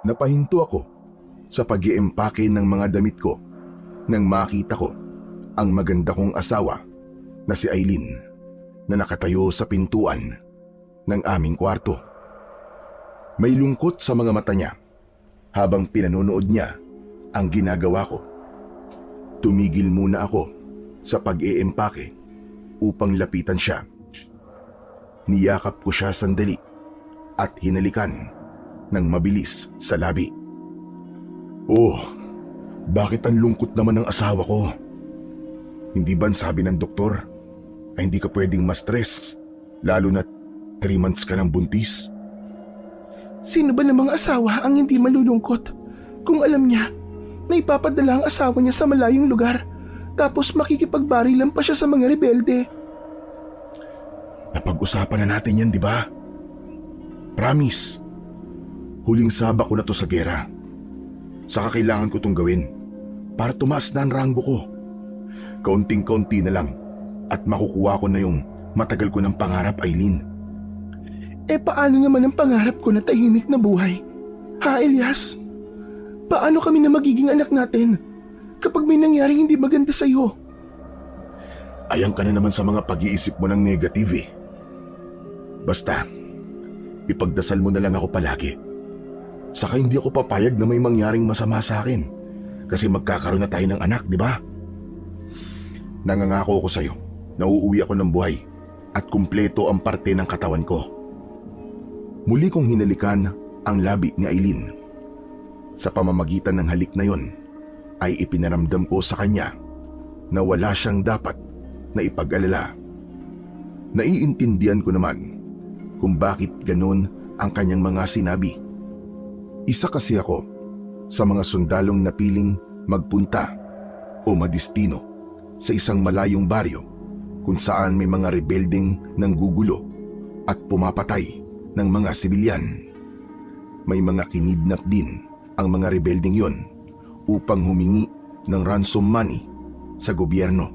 Napahinto ako sa pag-iempake ng mga damit ko nang makita ko ang maganda kong asawa na si Aileen na nakatayo sa pintuan ng aming kwarto. May lungkot sa mga mata niya habang pinanonood niya ang ginagawa ko. Tumigil muna ako sa pag-iempake upang lapitan siya. Niyakap ko siya sandali at hinalikan ng mabilis sa labi. Oh, bakit ang lungkot naman ng asawa ko? Hindi ba sabi ng doktor ay hindi ka pwedeng ma-stress, lalo na 3 months ka ng buntis? Sino ba namang asawa ang hindi malulungkot kung alam niya na ipapadala ang asawa niya sa malayong lugar tapos makikipagbarilan pa siya sa mga rebelde? Napag-usapan na natin yan, di ba? Promise. Huling sabak ko na to sa gera. Saka kailangan ko tong gawin para tumaas na ang ranggo ko. Kaunting-kaunti na lang at makukuha ko na yung matagal ko ng pangarap, Aileen. Paano naman ang pangarap ko na tahimik na buhay? Ha, Elias? Paano kami na magiging anak natin kapag may nangyaring hindi maganda sa'yo? Ayang ka na naman sa mga pag-iisip mo ng negative eh. Basta, ipagdasal mo na lang ako palagi. Saka hindi ako papayag na may mangyaring masama sa akin kasi magkakaroon na tayo ng anak, di ba? Nangangako ako sa'yo na uuwi ako ng buhay at kumpleto ang parte ng katawan ko. Muli kong hinalikan ang labi ni Aileen. Sa pamamagitan ng halik na yon, ay ipinaramdam ko sa kanya na wala siyang dapat na ipag-alala. Naiintindihan ko naman kung bakit ganun ang kanyang mga sinabi. Isa kasi ako sa mga sundalong napiling magpunta o madistino sa isang malayong baryo kung saan may mga rebeldeng nanggugulo at pumapatay ng mga sibilyan. May mga kinidnap din ang mga rebeldeng yon upang humingi ng ransom money sa gobyerno.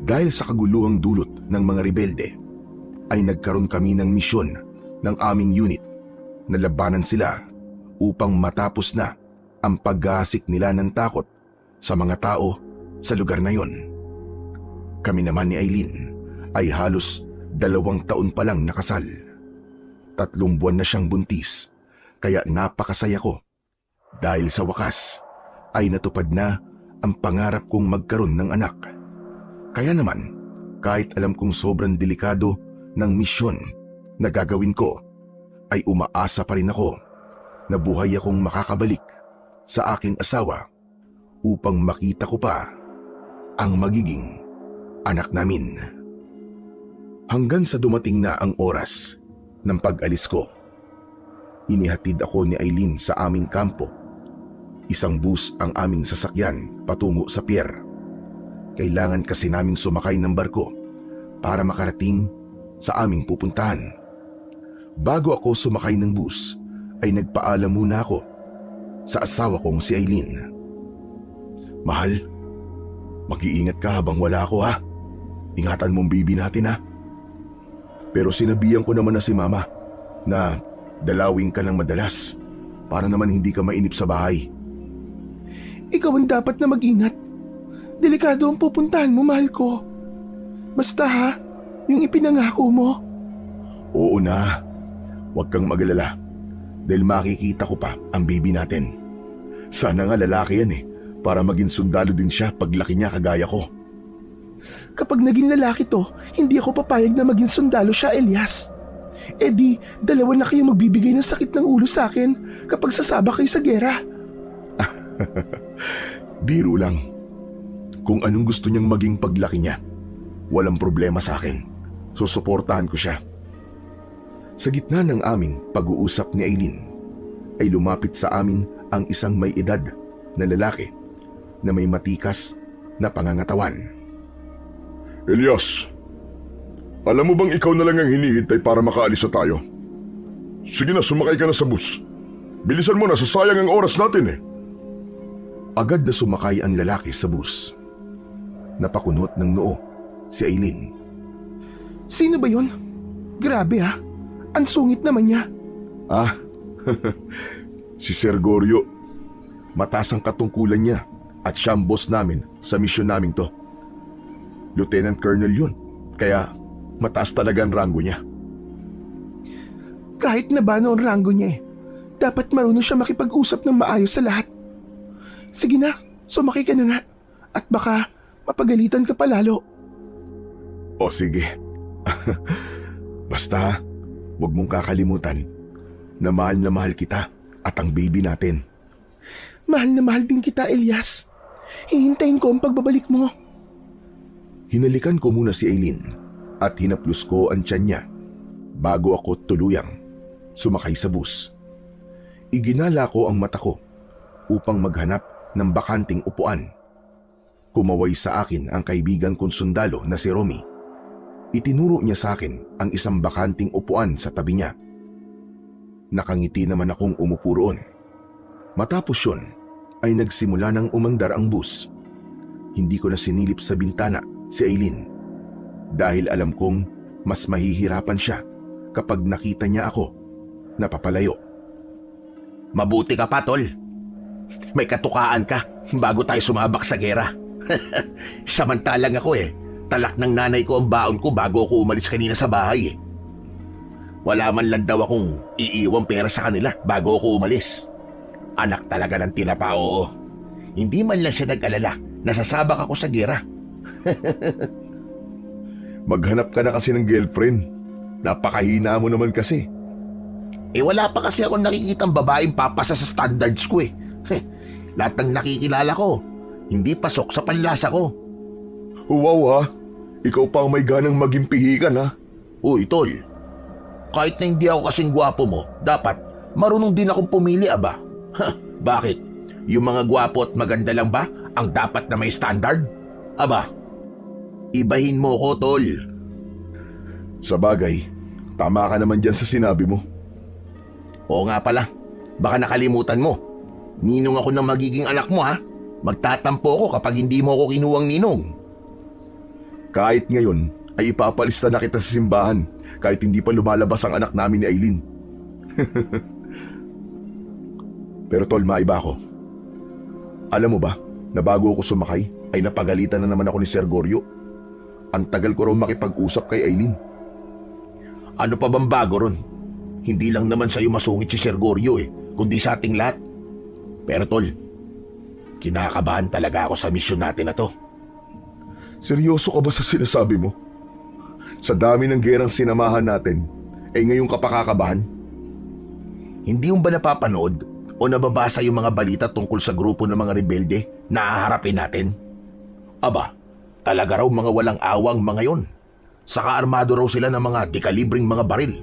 Dahil sa kaguluhang dulot ng mga rebelde, ay nagkaroon kami ng misyon ng aming unit na labanan sila upang matapos na ang paghahasik nila ng takot sa mga tao sa lugar na yon. Kami naman ni Aileen ay halos 2 taon pa lang nakasal. 3 buwan na siyang buntis, kaya napakasaya ko dahil sa wakas ay natupad na ang pangarap kong magkaroon ng anak. Kaya naman, kahit alam kong sobrang delikado ng misyon na gagawin ko, ay umaasa pa rin ako na buhay akong makakabalik sa aking asawa upang makita ko pa ang magiging anak namin. Hanggang sa dumating na ang oras ng pag-alis ko, inihatid ako ni Aileen sa aming kampo. Isang bus ang aming sasakyan patungo sa pier. Kailangan kasi naming sumakay ng barko para makarating sa aming pupuntahan. Bago ako sumakay ng bus, ay nagpaalam muna ako sa asawa kong si Aileen. Mahal, mag-iingat ka habang wala ako ha. Ingatan mong baby natin ha. Pero sinabihan ko naman na si mama na dalawin ka ng madalas para naman hindi ka mainip sa bahay. Ikaw ang dapat na mag-ingat. Delikado ang pupuntahan mo, mahal ko. Basta ha, yung ipinangako mo. Oo na, huwag kang mag-alala dahil makikita ko pa ang baby natin. Sana nga lalaki yan para maging sundalo din siya paglaki niya kagaya ko. Kapag naging lalaki to, hindi ako papayag na maging sundalo siya, Elias. Di, 2 na kayo magbibigay ng sakit ng ulo sa akin kapag sasabak kayo sa gera. Biro lang. Kung anong gusto niyang maging paglaki niya, walang problema sa akin. Susuportahan ko siya. Sa gitna ng aming pag-uusap ni Aileen, ay lumapit sa amin ang isang may edad na lalaki na may matikas na pangangatawan. Elias, alam mo bang ikaw na lang ang hinihintay para makaalis na tayo? Sige na, sumakay ka na sa bus. Bilisan mo na, sasayang ang oras natin Agad na sumakay ang lalaki sa bus. Napakunot ng noo si Aileen. Sino ba yun? Grabe ha, ang sungit naman niya. Si Sir Goryo. Mataas ang katungkulan niya at siya ang boss namin sa misyon naming to. Lieutenant Colonel yun, kaya mataas talaga ang rango niya. Kahit na ba noon rango niya dapat marunong siya makipag-usap ng maayos sa lahat. Sige na, sumakay ka na nga. At baka mapagalitan ka pa lalo. O sige. Basta, huwag mong kakalimutan na mahal kita at ang baby natin. Mahal na mahal din kita, Elias. Hihintayin ko ang pagbabalik mo. Hinalikan ko muna si Aileen at hinaplus ko ang tiyan niya bago ako tuluyang sumakay sa bus. Iginala ko ang mata ko upang maghanap ng bakanting upuan. Kumaway sa akin ang kaibigan kong sundalo na si Romy. Itinuro niya sa akin ang isang bakanting upuan sa tabi niya. Nakangiti naman akong umupo roon. Matapos yun ay nagsimula ng umandar ang bus. Hindi ko na sinilip sa bintana si Aileen dahil alam kong mas mahihirapan siya kapag nakita niya ako napapalayo. Mabuti ka pa, tol. May katukaan ka bago tayo sumabak sa gera. Samantalang ako talak ng nanay ko ang baon ko bago ako umalis kanina sa bahay Wala man lang daw akong iiwang pera sa kanila bago ako umalis. Anak talaga ng tinapa, oo. Hindi man lang siya nag-alala, nasasabak ako sa gera. Maghanap ka na kasi ng girlfriend. Napakahina mo naman kasi. Wala pa kasi akong nakikitang babaeng papasa sa standards ko . Lahat ng nakikilala ko, hindi pasok sa panlasa ko. Wow ha, ikaw pa ang may ganang maging pihikan ha. Uy, tol. Kahit na hindi ako kasing gwapo mo, dapat marunong din akong pumili, aba. Bakit? Yung mga gwapo at maganda lang ba ang dapat na may standard? Aba, ibahin mo ko, tol. Sa bagay, tama ka naman dyan sa sinabi mo. Oo nga pala, baka nakalimutan mo. Ninong ako ng magiging anak mo, ha? Magtatampo ako kapag hindi mo ako kinuwang ninong. Kahit ngayon ay ipapalista na kita sa simbahan kahit hindi pa lumalabas ang anak namin ni Aileen. Pero tol, maiba ako. Alam mo ba na bago ako sumakay ay napagalitan na naman ako ni Sir Goryo. Ang tagal ko raw makipag-usap kay Aileen. Ano pa bang bago ron? Hindi lang naman sa'yo masungit si Sir Goryo kundi sa ating lahat. Pero tol, kinakabahan talaga ako sa misyon natin na to. Seryoso ka ba sa sinasabi mo? Sa dami ng gerang sinamahan natin, ngayon ka pa kakabahan? Hindi yung ba napapanood o nababasa yung mga balita tungkol sa grupo ng mga rebelde na haharapin natin? Aba, talaga raw mga walang awang mga yon. Saka armado raw sila ng mga dekalibring mga baril.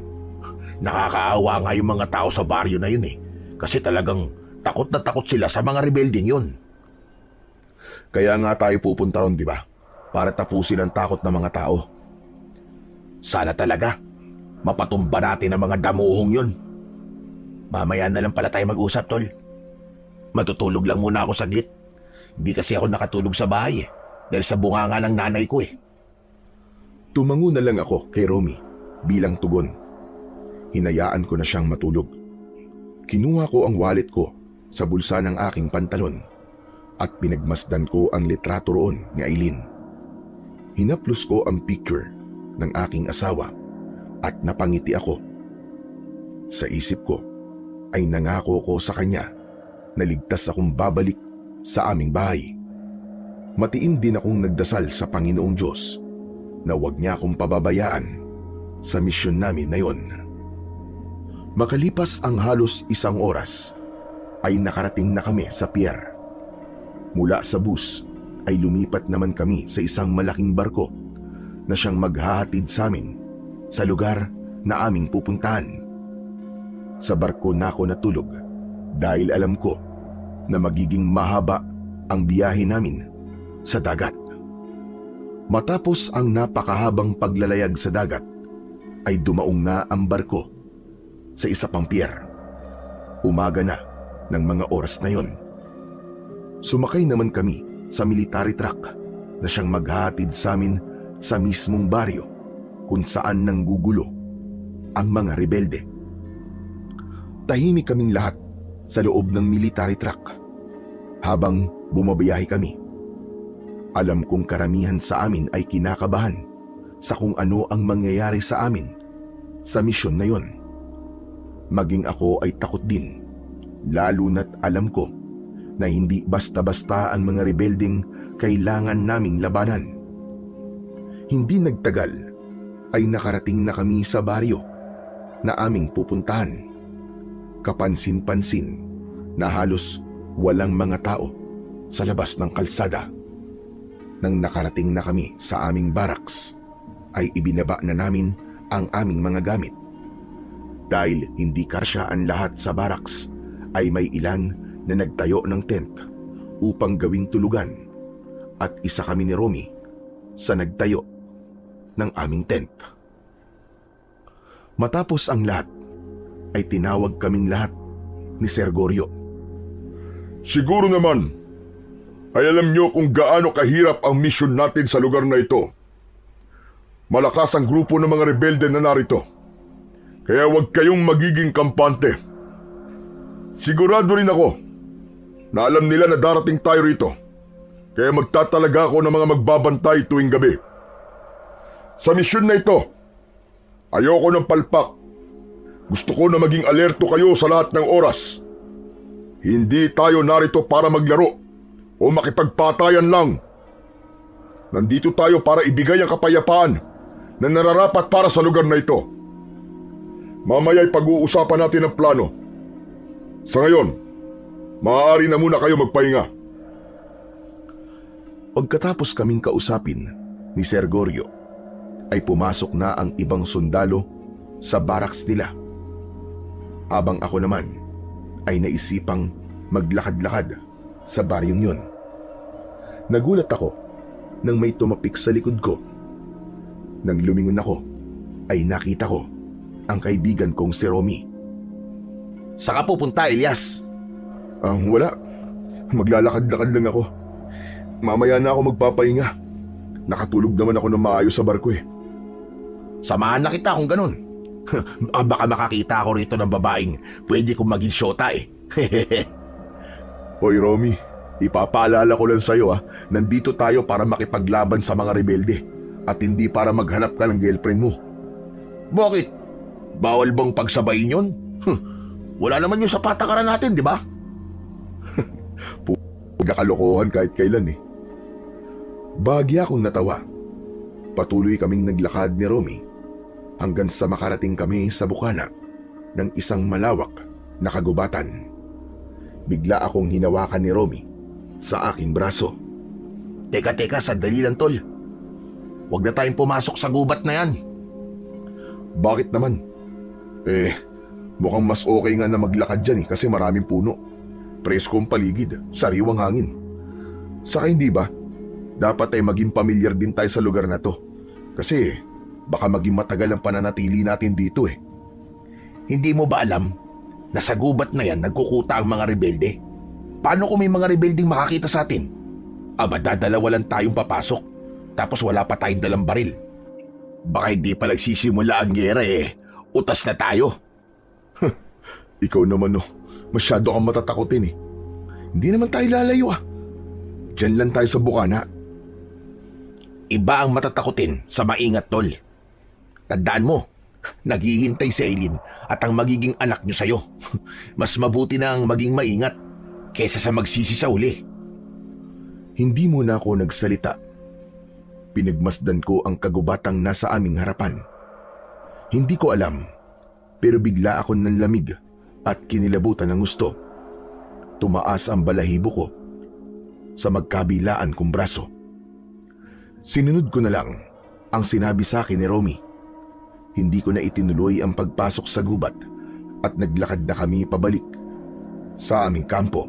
Nakakaawa nga yung mga tao sa baryo na yun kasi talagang takot na takot sila sa mga rebelding yun. Kaya nga tayo pupunta ron, di ba? Para tapusin ang takot ng mga tao. Sana talaga mapatumba natin ang mga damuhong yun. Mamaya na lang pala tayo mag-usap, tol. Matutulog lang muna ako saglit. Hindi kasi ako nakatulog sa bahay dahil sa bunganga ng nanay ko . Tumango na lang ako kay Romy bilang tugon. Hinayaan ko na siyang matulog. Kinuha ko ang wallet ko sa bulsa ng aking pantalon at pinagmasdan ko ang litrato roon ni Aileen. Hinaplos ko ang picture ng aking asawa at napangiti ako. Sa isip ko ay nangako ko sa kanya na ligtas akong babalik sa aming bahay. Matiim din akong nagdasal sa Panginoong Diyos na huwag niya akong pababayaan sa misyon namin na yon. Makalipas ang halos 1 oras ay nakarating na kami sa pier. Mula sa bus ay lumipat naman kami sa isang malaking barko na siyang maghahatid sa amin sa lugar na aming pupuntahan. Sa barko na ako natulog dahil alam ko na magiging mahaba ang biyahe namin sa dagat. Matapos ang napakahabang paglalayag sa dagat ay dumaong na ang barko sa isa pang pier. Umaga na ng mga oras na yon. Sumakay naman kami sa military truck na siyang maghahatid sa amin sa mismong baryo kung saan nanggugulo ang mga rebelde. Tahimik kaming lahat sa loob ng military truck habang bumabiyahe kami. Alam kong karamihan sa amin ay kinakabahan sa kung ano ang mangyayari sa amin sa misyon na yon. Maging ako ay takot din, lalo na't alam ko na hindi basta-basta ang mga rebelding kailangan naming labanan. Hindi nagtagal ay nakarating na kami sa baryo na aming pupuntahan. Kapansin-pansin na halos walang mga tao sa labas ng kalsada. Nang nakarating na kami sa aming barracks, ay ibinaba na namin ang aming mga gamit. Dahil hindi kasya ang lahat sa barracks, ay may ilan na nagtayo ng tent upang gawing tulugan at isa kami ni Romy sa nagtayo ng aming tent. Matapos ang lahat, ay tinawag kaming lahat ni Sir Goryo. Siguro naman ay alam nyo kung gaano kahirap ang misyon natin sa lugar na ito. Malakas ang grupo ng mga rebelde na narito. Kaya huwag kayong magiging kampante. Sigurado rin ako na alam nila na darating tayo rito. Kaya magtatalaga ako ng mga magbabantay tuwing gabi. Sa misyon na ito, ayoko ng palpak. Gusto ko na maging alerto kayo sa lahat ng oras. Hindi tayo narito para maglaro o makipagpatayan lang. Nandito tayo para ibigay ang kapayapaan na nararapat para sa lugar na ito. Mamaya'y pag-uusapan natin ang plano. Sa ngayon, maaari na muna kayo magpahinga. Pagkatapos kaming kausapin ni Sir Goryo, ay pumasok na ang ibang sundalo sa barracks nila. Habang ako naman ay naisipang maglakad-lakad sa baryong yun. Nagulat ako nang may tumapik sa likod ko. Nang lumingon ako, ay nakita ko ang kaibigan kong si Romy. Saan ka pupunta, Elias? Wala. Maglalakad-lakad lang ako. Mamaya na ako magpapahinga. Nakatulog naman ako ng maayos sa barko eh. Samahan na kita kung ganun. Baka makakita ako rito ng babaeng pwede kong maging syota eh. Hoy Romy, ipapaalala ko lang sa'yo nandito tayo para makipaglaban sa mga rebelde at hindi para maghanap ka ng girlfriend mo. Bakit? Bawal bang pagsabayin yun? Wala naman yung sa patakaran natin, di ba? Pagkakalokohan kahit kailan eh. Bahagya akong natawa. Patuloy kaming naglakad ni Romy hanggang sa makarating kami sa bukana ng isang malawak na kagubatan. Bigla akong hinawakan ni Romy sa aking braso. Teka, sandali lang tol. Huwag na tayong pumasok sa gubat na yan. Bakit naman? Mukhang mas okay nga na maglakad dyan kasi maraming puno. Presko ang paligid, sariwang hangin. Saka hindi ba, dapat ay maging pamilyar din tayo sa lugar na to. Kasi baka maging matagal ang pananatili natin dito eh. Hindi mo ba alam na sa gubat na yan nagkukuta ang mga rebelde? Paano kung may mga rebelding makakita sa atin? Dadalawa lang tayong papasok, tapos wala pa tayong dalang baril. Baka hindi pa nagsisimula ang giyera utas na tayo. Ikaw naman masyado kang matatakotin eh. Hindi naman tayo lalayo Diyan lang tayo sa bukana. Iba ang matatakotin sa maingat tol. Tandaan mo, naghihintay si Aileen at ang magiging anak niyo sa'yo. Mas mabuti na ang maging maingat kesa sa magsisi sa uli. Hindi mo na ako nagsalita. Pinagmasdan ko ang kagubatang nasa aming harapan. Hindi ko alam, pero bigla akong nanlamig at kinilabutan ng gusto. Tumaas ang balahibo ko sa magkabilaan kong braso. Sinunod ko na lang ang sinabi sa akin ni Romy. Hindi ko na itinuloy ang pagpasok sa gubat at naglakad na kami pabalik sa aming kampo.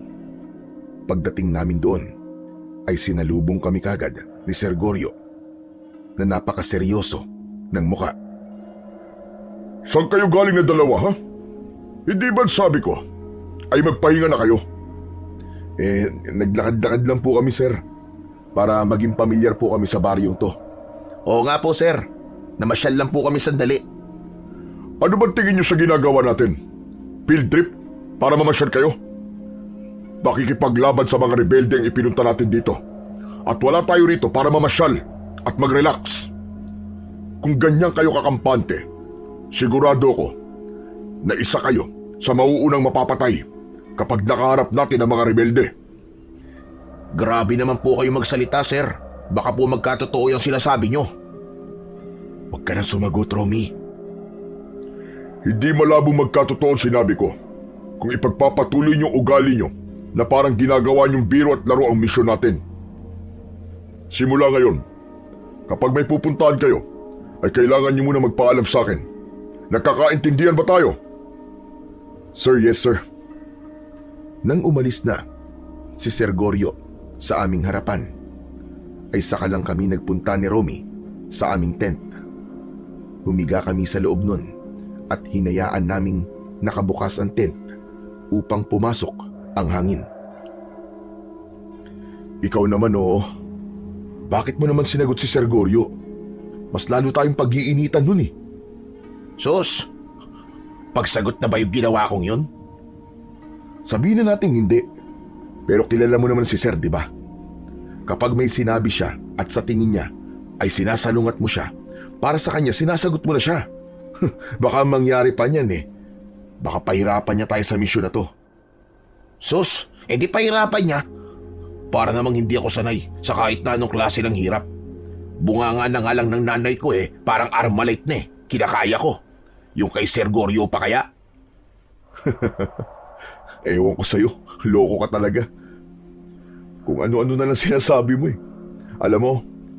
Pagdating namin doon, ay sinalubong kami kagad ni Sir Goryo na napakaseryoso ng muka. Saan kayo galing na dalawa, ha? Hindi ba sabi ko ay magpahinga na kayo? Naglakad-lakad lang po kami, sir. Para maging pamilyar po kami sa baryong to. Oo nga po, sir. Namasyal lang po kami sandali. Ano ba tingin nyo sa ginagawa natin? Field trip? Para mamasyal kayo? Nakikipaglaban sa mga rebelde ang ipinunta natin dito. At wala tayo rito para mamasyal at mag-relax. Kung ganyan kayo kakampante, sigurado ko na isa kayo sa mauunang mapapatay kapag nakaharap natin ang mga rebelde. Grabe naman po kayo magsalita, sir. Baka po magkatotoo yung sinasabi nyo. Huwag ka nang sumagot, Romy. Hindi malabong magkatotoo ang sinabi ko kung ipagpapatuloy niyong ugali niyo na parang ginagawa niyong biro at laro ang misyon natin. Simula ngayon, kapag may pupuntahan kayo, ay kailangan niyo muna magpaalam sa akin. Nagkakaintindihan ba tayo? Sir, yes sir. Nang umalis na si Sir Goryo sa aming harapan, ay saka lang kami nagpunta ni Romy sa aming tent. Humiga kami sa loob nun at hinayaan naming nakabukas ang tent upang pumasok ang hangin. Ikaw naman oo. Bakit mo naman sinagot si Sir Goryo? Mas lalo tayong pag-iinitan nun eh. Sus, pagsagot na ba yung ginawa kong yun? Sabihin na natin hindi. Pero kilala mo naman si Sir, di ba? Kapag may sinabi siya at sa tingin niya ay sinasalungat mo siya, para sa kanya sinasagot mo na siya. Baka mangyari pa niyan eh. Baka pahirapan niya tayo sa misyon na to. Sus, di pahirapan niya. Para namang hindi ako sanay sa kahit na anong klase ng hirap. Bunganga na nga lang ng nanay ko parang Armalite na kinakaya ko. Yung kay Sir Goryo pa kaya? Ewan ko sa'yo, loko ka talaga. Kung ano-ano na lang sinasabi mo eh. Alam mo,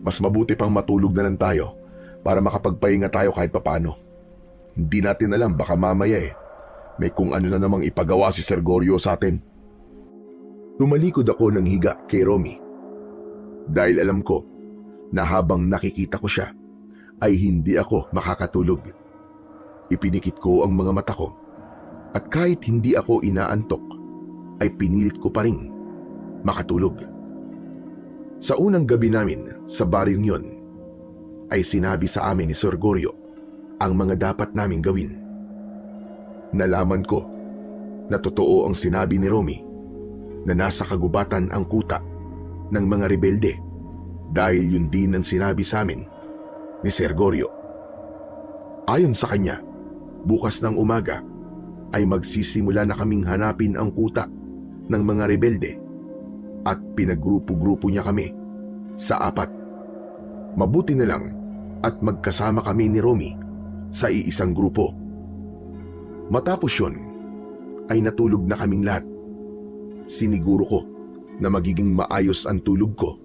mas mabuti pang matulog na lang tayo para makapagpahinga tayo kahit papaano. Hindi natin alam, baka mamaya may kung ano na namang ipagawa si Sir Goryo sa atin. Tumalikod ako ng higa kay Romy dahil alam ko na habang nakikita ko siya ay hindi ako makakatulog. Ipinikit ko ang mga mata ko at kahit hindi ako inaantok ay pinilit ko pa ring makatulog. Sa unang gabi namin sa baryong yon ay sinabi sa amin ni Sir Goryo ang mga dapat naming gawin. Nalaman ko na totoo ang sinabi ni Romy na nasa kagubatan ang kuta ng mga rebelde dahil yun din ang sinabi sa amin ni Sir Goryo. Ayon sa kanya, bukas ng umaga ay magsisimula na kaming hanapin ang kuta ng mga rebelde at pinagrupo-grupo niya kami sa 4. Mabuti na lang at magkasama kami ni Romy sa iisang grupo. Matapos yun ay natulog na kaming lahat. Siniguro ko na magiging maayos ang tulog ko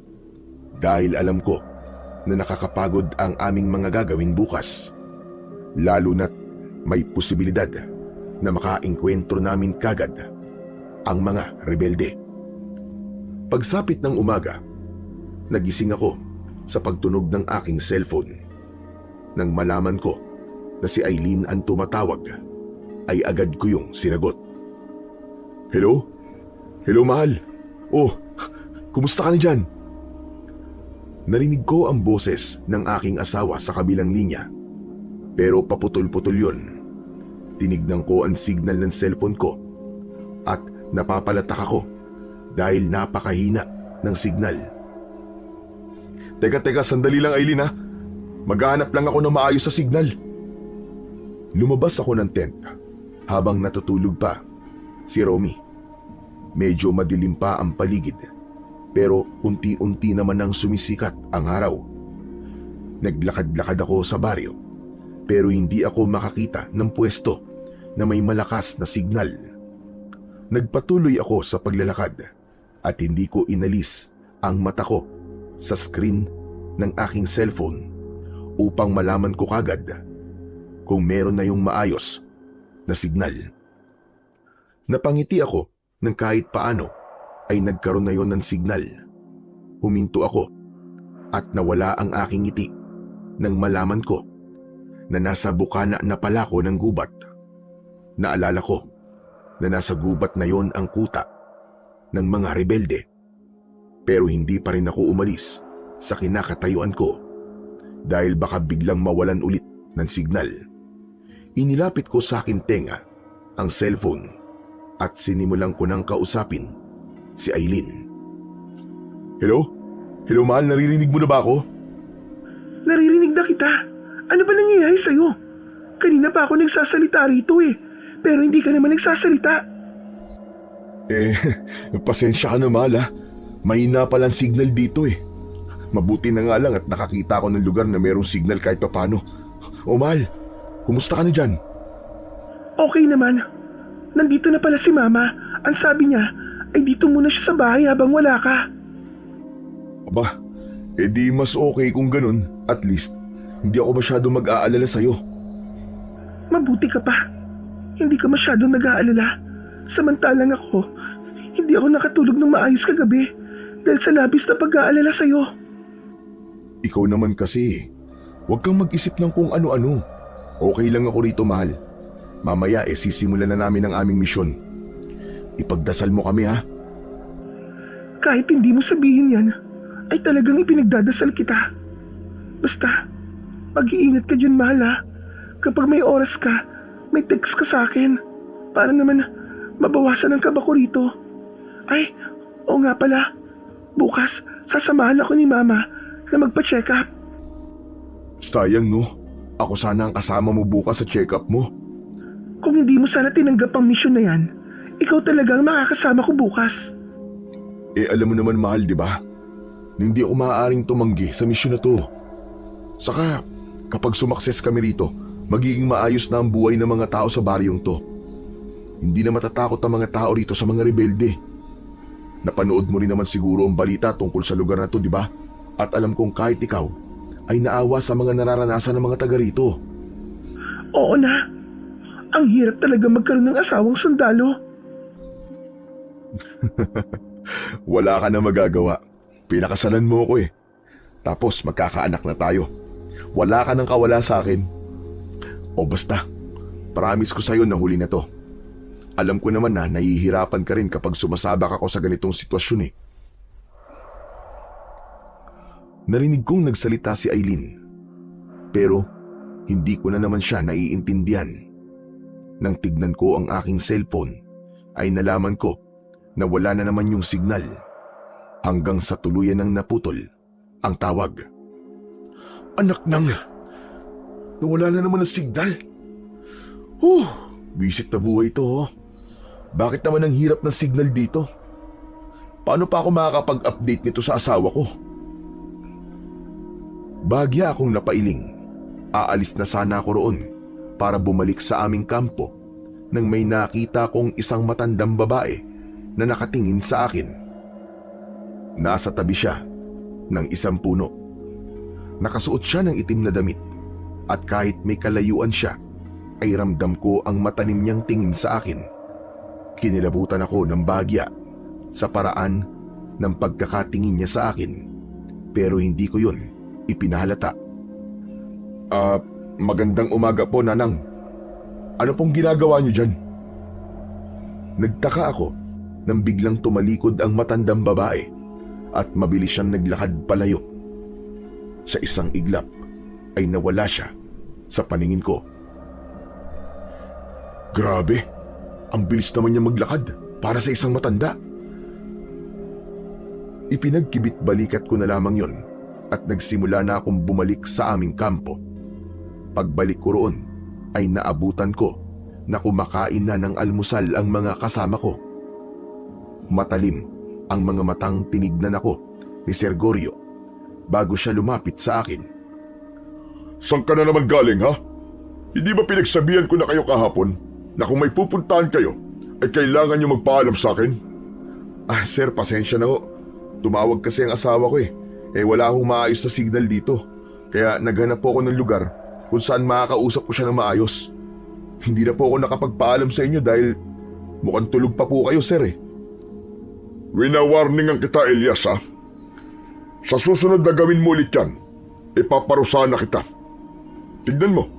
dahil alam ko na nakakapagod ang aming mga gagawin bukas. Lalo na't may posibilidad na makaengkwentro namin kagad ang mga rebelde. Pagsapit ng umaga, nagising ako sa pagtunog ng aking cellphone. Nang malaman ko na si Aileen ang tumatawag, ay agad ko yung sinagot. Hello? Hello, mahal. Oh, kumusta ka na dyan? Narinig ko ang boses ng aking asawa sa kabilang linya. Pero paputol-putol yun. Tinignan ko ang signal ng cellphone ko at napapalatak ako dahil napakahina ng signal. Teka, sandali lang Aileen ha. Maghahanap lang ako ng maayos sa signal. Lumabas ako ng tent habang natutulog pa si Romy. Medyo madilim pa ang paligid pero unti-unti naman nang sumisikat ang araw. Naglakad-lakad ako sa baryo pero hindi ako makakita ng pwesto na may malakas na signal. Nagpatuloy ako sa paglalakad at hindi ko inalis ang mata ko sa screen ng aking cellphone upang malaman ko kagad kung meron na yung maayos na signal. Napangiti ako nang kahit paano ay nagkaroon na yon ng signal. Huminto ako at nawala ang aking ngiti nang malaman ko na nasa bukana na pala ko ng gubat. Naalala ko na nasa gubat na yon ang kuta ng mga rebelde. Pero hindi pa rin ako umalis sa kinakatayuan ko dahil baka biglang mawalan ulit ng signal. Inilapit ko sa aking tenga ang cellphone at sinimulan ko nang kausapin si Aileen. Hello? Hello, mahal, naririnig mo na ba ako? Naririnig na kita. Ano ba nangyayari sa'yo? Kanina pa ako nagsasalita rito eh. Pero hindi ka naman nagsasalita. Pasensya ka na, mahal ha. Mahina palang signal dito eh. Mabuti na nga lang at nakakita ko ng lugar na mayroong signal kahit papano. O mahal, kumusta ka na dyan? Okay naman. Nandito na pala si Mama. Ang sabi niya ay dito muna siya sa bahay habang wala ka. Aba, di mas okay kung ganun. At least, hindi ako masyado mag-aalala sa'yo. Mabuti ka pa. Hindi ka masyadong nag-aalala. Samantalang ako, hindi ako nakatulog ng maayos kagabi dahil sa labis na pag-aalala sa'yo. Ikaw naman kasi, huwag kang mag-isip ng kung ano-ano. Okay lang ako rito, mahal. Mamaya sisimulan na namin ang aming misyon. Ipagdasal mo kami ha. Kahit hindi mo sabihin yan, ay talagang ipinagdadasal kita. Basta, mag-iingat ka dyan, mahal ha. Kapag may oras ka, may text ka sa akin. Para naman mabawasan ang kaba ko rito. Ay, oo nga pala. Bukas, sasamahan ako ni Mama na magpa-check up. Sayang no, ako sana ang kasama mo bukas sa check-up mo. Kung hindi mo sana tinanggap ang mission na yan, ikaw talagang makakasama ko bukas. Alam mo naman, mahal, di ba? Hindi ako maaaring tumanggi sa misyon na to. Saka, kapag sumakses kami rito, magiging maayos na ang buhay ng mga tao sa baryong to. Hindi na matatakot ang mga tao rito sa mga rebelde. Napanood mo rin naman siguro ang balita tungkol sa lugar na to, di ba? At alam kong kahit ikaw ay naawa sa mga nararanasan ng mga taga rito. Oo na. Ang hirap talaga magkaroon ng asawang sundalo. Wala ka na magagawa. Pinakasalan mo ako eh. Tapos magkakaanak na tayo. Wala ka nang kawala sa akin. O basta, promise ko sa'yo na huli na to. Alam ko naman na nahihirapan ka rin kapag sumasabak ako sa ganitong sitwasyon eh. Narinig kong nagsalita si Aileen. Pero hindi ko na naman siya naiintindihan. Nang tignan ko ang aking cellphone, ay nalaman ko na wala na naman yung signal. Hanggang sa tuluyan ng naputol ang tawag. Anak nang, nawala na naman ang signal. Bisit na buhay ito oh. Bakit naman ang hirap ng signal dito? Paano pa ako makakapag-update nito sa asawa ko? Bagya akong napailing. Aalis na sana ako roon para bumalik sa aming kampo nang may nakita kong isang matandang babae na nakatingin sa akin. Nasa tabi siya ng isang puno. Nakasuot siya ng itim na damit at kahit may kalayuan siya ay ramdam ko ang matanim niyang tingin sa akin. Kinilabutan ako ng bagya sa paraan ng pagkakatingin niya sa akin pero hindi ko yun ipinahalata. Magandang umaga po, Nanang. Ano pong ginagawa niyo dyan? Nagtaka ako nang biglang tumalikod ang matandang babae at mabilis siyang naglakad palayo. Sa isang iglap ay nawala siya sa paningin ko. Grabe, ang bilis naman niya maglakad para sa isang matanda. Ipinagkibit balikat ko na lamang yon at nagsimula na akong bumalik sa aming kampo. Pagbalik ko roon ay naabutan ko na kumakain na ng almusal ang mga kasama ko. Matalim ang mga matang tinignan ako ni Sergorio bago siya lumapit sa akin. Saan ka na naman galing, ha? Hindi ba pinagsabihan ko na kayo kahapon na kung may pupuntahan kayo ay kailangan nyo magpaalam sa akin? Sir, pasensya na ho. Tumawag kasi ang asawa ko eh. Wala akong maayos na signal dito. Kaya naghanap po ako ng lugar kung saan makakausap ko siya ng maayos. Hindi na po ako nakapagpaalam sa inyo dahil mukhang tulog pa po kayo, sir eh. Winawarningan kita, Elias, ha? Sa susunod na gawin mo ulit yan, ipaparusahan na kita. Tignan mo,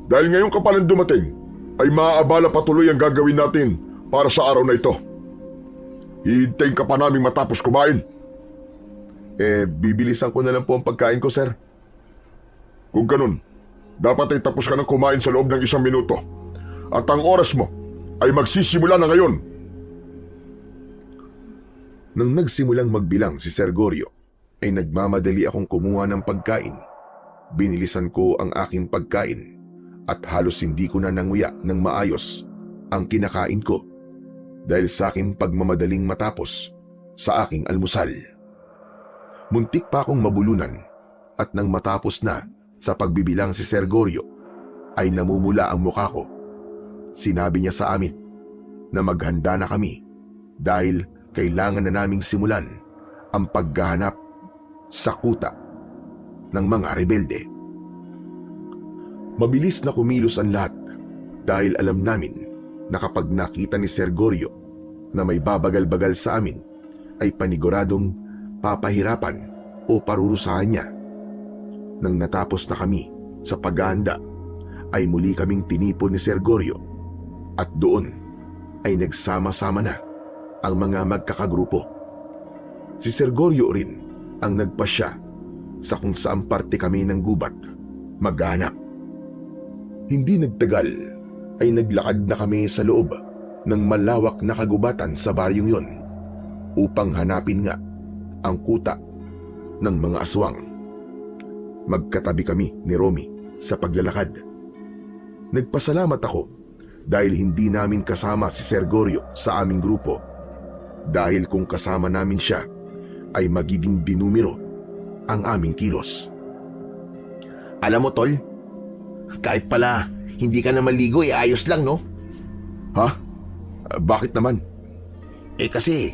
dahil ngayon ka palang dumating, ay maaabala patuloy ang gagawin natin para sa araw na ito. Hihintayin ka pa namin matapos kumain. Bibilisan ko na lang po ang pagkain ko, sir. Kung ganun, dapat ay tapos ka ng kumain sa loob ng 1 minuto. At ang oras mo ay magsisimula na ngayon. Nang nagsimulang magbilang si Sergorio, ay nagmamadali akong kumuha ng pagkain. Binilisan ko ang aking pagkain at halos hindi ko na nanguya ng maayos ang kinakain ko dahil sa aking pagmamadaling matapos sa aking almusal. Muntik pa akong mabulunan at nang matapos na sa pagbibilang si Sergorio ay namumula ang mukha ko. Sinabi niya sa amin na maghanda na kami dahil kailangan na naming simulan ang paghahanap sa kuta ng mga rebelde. Mabilis na kumilos ang lahat dahil alam namin na kapag nakita ni Sergorio na may babagal-bagal sa amin ay paniguradong papahirapan o parurusahan niya. Nang natapos na kami sa paghahanda ay muli kaming tinipon ni Sergorio at doon ay nagsama-sama na ang mga magkakagrupo. Si Sergorio rin ang nagpasya sa kung saan parte kami ng gubat maghanap. Hindi nagtagal ay naglakad na kami sa loob ng malawak na kagubatan sa baryong yon upang hanapin nga ang kuta ng mga aswang. Magkatabi kami ni Romy sa paglalakad. Nagpasalamat ako dahil hindi namin kasama si Sergorio sa aming grupo. Dahil kung kasama namin siya, ay magiging dinumero ang aming kilos. Alam mo, Tol, kahit pala hindi ka na maligo, ayos lang, no? Ha? Bakit naman? Kasi,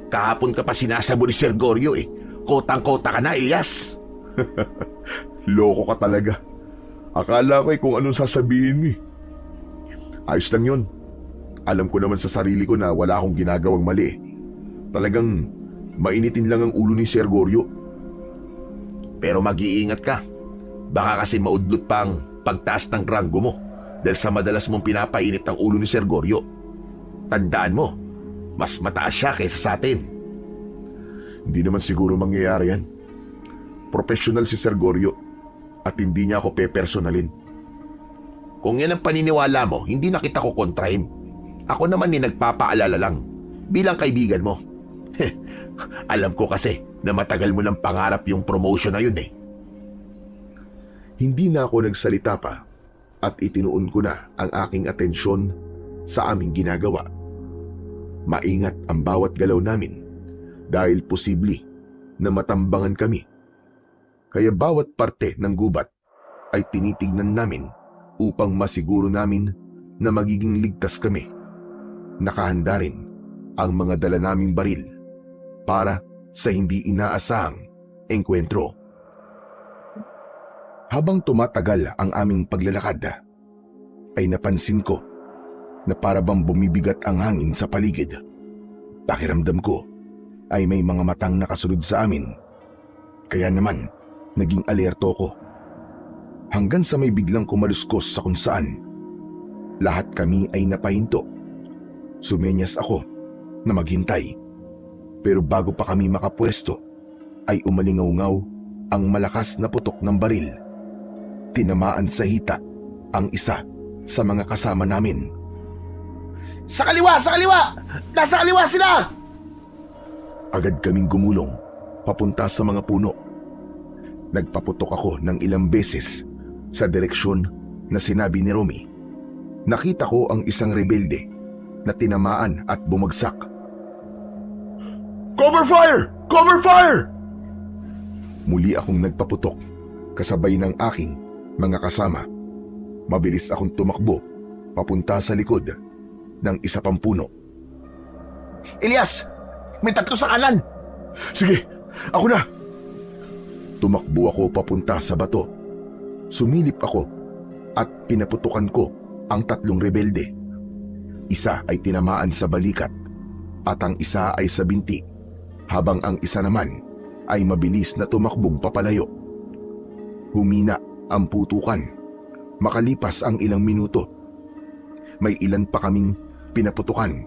kahapon ka pa sinasabo ni Sergorio Kotang-kota ka na, Elias. Loko ka talaga. Akala ko kung anong sasabihin mo. Ayos lang yun. Alam ko naman sa sarili ko na wala akong ginagawang mali. Talagang mainitin lang ang ulo ni Sergorio. Pero mag-iingat ka. Baka kasi maudlot pa ang pagtaas ng ranggo mo dahil sa madalas mong pinapainit ang ulo ni Sergorio. Tandaan mo, mas mataas siya kaysa sa atin. Hindi naman siguro mangyayari yan. Professional si Sergorio at hindi niya ako pepersonalin. Kung yan ang paniniwala mo, hindi na kita ko kontrahin. Ako naman nagpapaalala lang bilang kaibigan mo. Alam ko kasi na matagal mo ng pangarap yung promotion na yun. Hindi na ako nagsalita pa at itinuon ko na ang aking atensyon sa aming ginagawa. Maingat ang bawat galaw namin dahil posible na matambangan kami. Kaya bawat parte ng gubat ay tinitignan namin upang masiguro namin na magiging ligtas kami. Nakahanda rin ang mga dala naming baril para sa hindi inaasahang engkwentro. Habang tumatagal ang aming paglalakad, ay napansin ko na para bang bumibigat ang hangin sa paligid. Pakiramdam ko ay may mga matang nakasunod sa amin. Kaya naman, naging alerto ko. Hanggang sa may biglang kumaluskos sa kung saan. Lahat kami ay napahinto. Sumenyas ako na maghintay. Pero bago pa kami makapwesto, ay umalingaw-ngaw ang malakas na putok ng baril. Tinamaan sa hita ang isa sa mga kasama namin. Sa kaliwa! Sa kaliwa! Nasa kaliwa sila! Agad kaming gumulong papunta sa mga puno. Nagpaputok ako ng ilang beses sa direksyon na sinabi ni Romy. Nakita ko ang isang rebelde na tinamaan at bumagsak. Cover fire! Cover fire! Muli akong nagpaputok kasabay ng aking mga kasama. Mabilis akong tumakbo papunta sa likod ng isa pang puno. Elias! May tatlo sa kanan! Sige, ako na! Tumakbo ako papunta sa bato. Sumilip ako at pinaputukan ko ang tatlong rebelde. Isa ay tinamaan sa balikat at ang isa ay sa binti, habang ang isa naman ay mabilis na tumakbong papalayo. Humina ang putukan. Makalipas ang ilang minuto, may ilan pa kaming pinaputukan,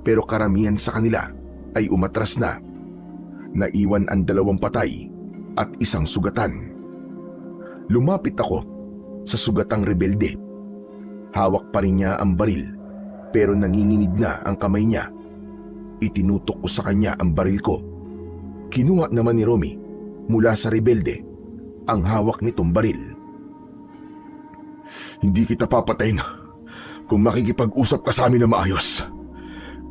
pero karamihan sa kanila ay umatras na. Naiwan ang 2 patay at 1 sugatan. Lumapit ako sa sugatang rebelde. Hawak pa rin niya ang baril, pero nanginginig na ang kamay niya. Itinutok ko sa kanya ang baril ko. Kinuha naman ni Romy mula sa rebelde ang hawak nitong baril. Hindi kita papatayin kung makikipag-usap ka sa amin na maayos.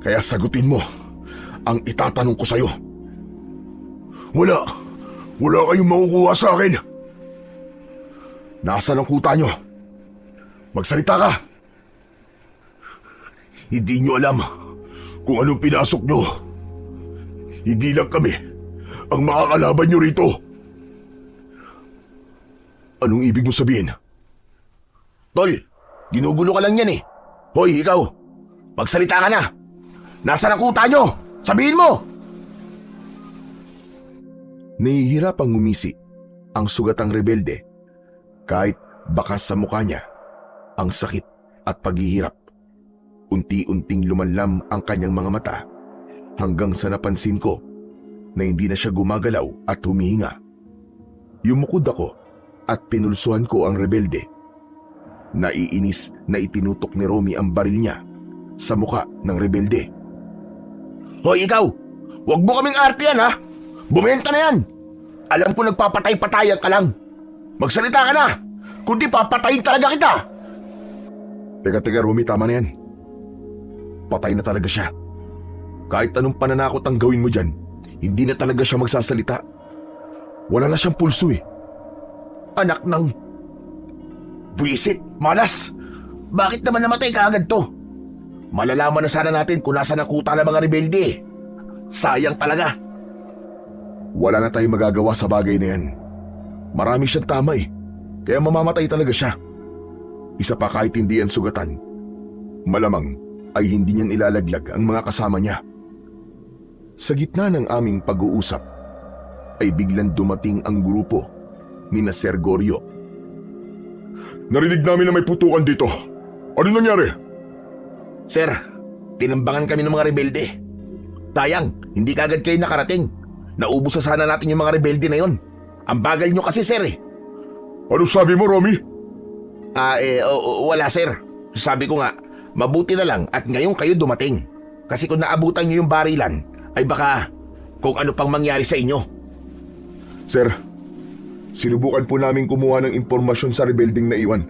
Kaya sagutin mo ang itatanong ko sa'yo. Wala kayong makukuha sa akin. Nasaan ang kuta nyo? Magsalita ka! Hindi nyo alam kung anong pinasok nyo. Hindi lang kami ang makakalaban nyo rito. Anong ibig mo sabihin? Tol, ginugulo ka lang yan eh. Hoy, ikaw, magsalita ka na. Nasaan ang kuta nyo? Sabihin mo! Nahihirapang ngumisi ang sugatang rebelde kahit bakas sa mukha niya ang sakit at paghihirap. Unti-unting lumanlam ang kanyang mga mata hanggang sa napansin ko na hindi na siya gumagalaw at humihinga. Yumukod ako at pinulsuhan ko ang rebelde. Naiinis na itinutok ni Romy ang baril niya sa mukha ng rebelde. Hoy, ikaw, huwag mo kaming artiyan ha. Bumenta na yan. Alam ko nagpapatay-patayan ka lang. Magsalita ka na, kundi papatayin talaga kita. Teka, Romy, tama na yan. Patay na talaga siya. Kahit anong pananakot ang gawin mo dyan, hindi na talaga siya magsasalita. Wala na siyang pulso eh. Anak ng... Buisit, malas. Bakit naman namatay ka agad to? Malalaman na sana natin kung nasa ang kuta ng mga rebelde eh. Sayang talaga. Wala na tayong magagawa sa bagay na yan. Marami siyang tama eh. Kaya mamamatay talaga siya. Isa pa, kahit hindi yan sugatan, malamang ay hindi niyan ilalaglag ang mga kasama niya. Sa gitna ng aming pag-uusap, ay biglang dumating ang grupo ni na Sergorio. Narinig namin na may putukan dito. Ano nangyari? Sir, tinambangan kami ng mga rebelde. Sayang, hindi kagad kayo nakarating. Naubos na sana natin yung mga rebelde na yon. Ang bagal nyo kasi, sir eh. Ano sabi mo, Romy? Wala sir. Sabi ko nga, mabuti na lang at ngayon kayo dumating. Kasi kung naabutan nyo yung barilan, ay baka kung ano pang mangyari sa inyo. Sir, sinubukan po namin kumuha ng impormasyon sa rebelding na iwan.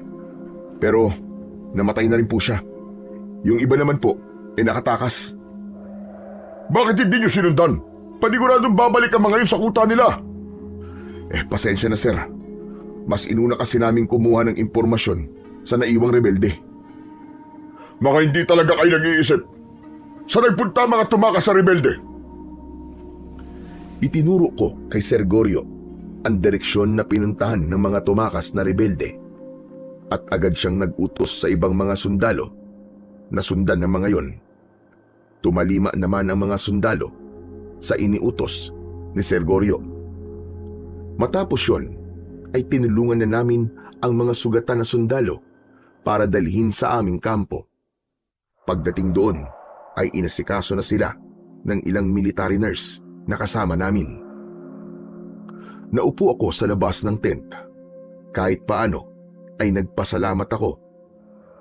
Pero namatay na rin po siya. Yung iba naman po, nakatakas. Bakit hindi nyo sinundan? Paniguradong babalik ang mga yun sa kuta nila. Pasensya na sir. Mas inuna kasi namin kumuha ng impormasyon sa naiwang rebelde. Mga hindi talaga kayo nag-iisip. Saan nagpunta mga tumakas sa rebelde? Itinuro ko kay Sergorio ang direksyon na pinuntahan ng mga tumakas na rebelde at agad siyang nag-utos sa ibang mga sundalo na sundan ng mga yon. Tumalima naman ang mga sundalo sa iniutos ni Sergorio. Matapos yon, ay tinulungan na namin ang mga sugatan na sundalo para dalhin sa aming kampo. Pagdating doon, ay inasikaso na sila ng ilang military nurse na kasama namin. Naupo ako sa labas ng tent. Kahit paano, ay nagpasalamat ako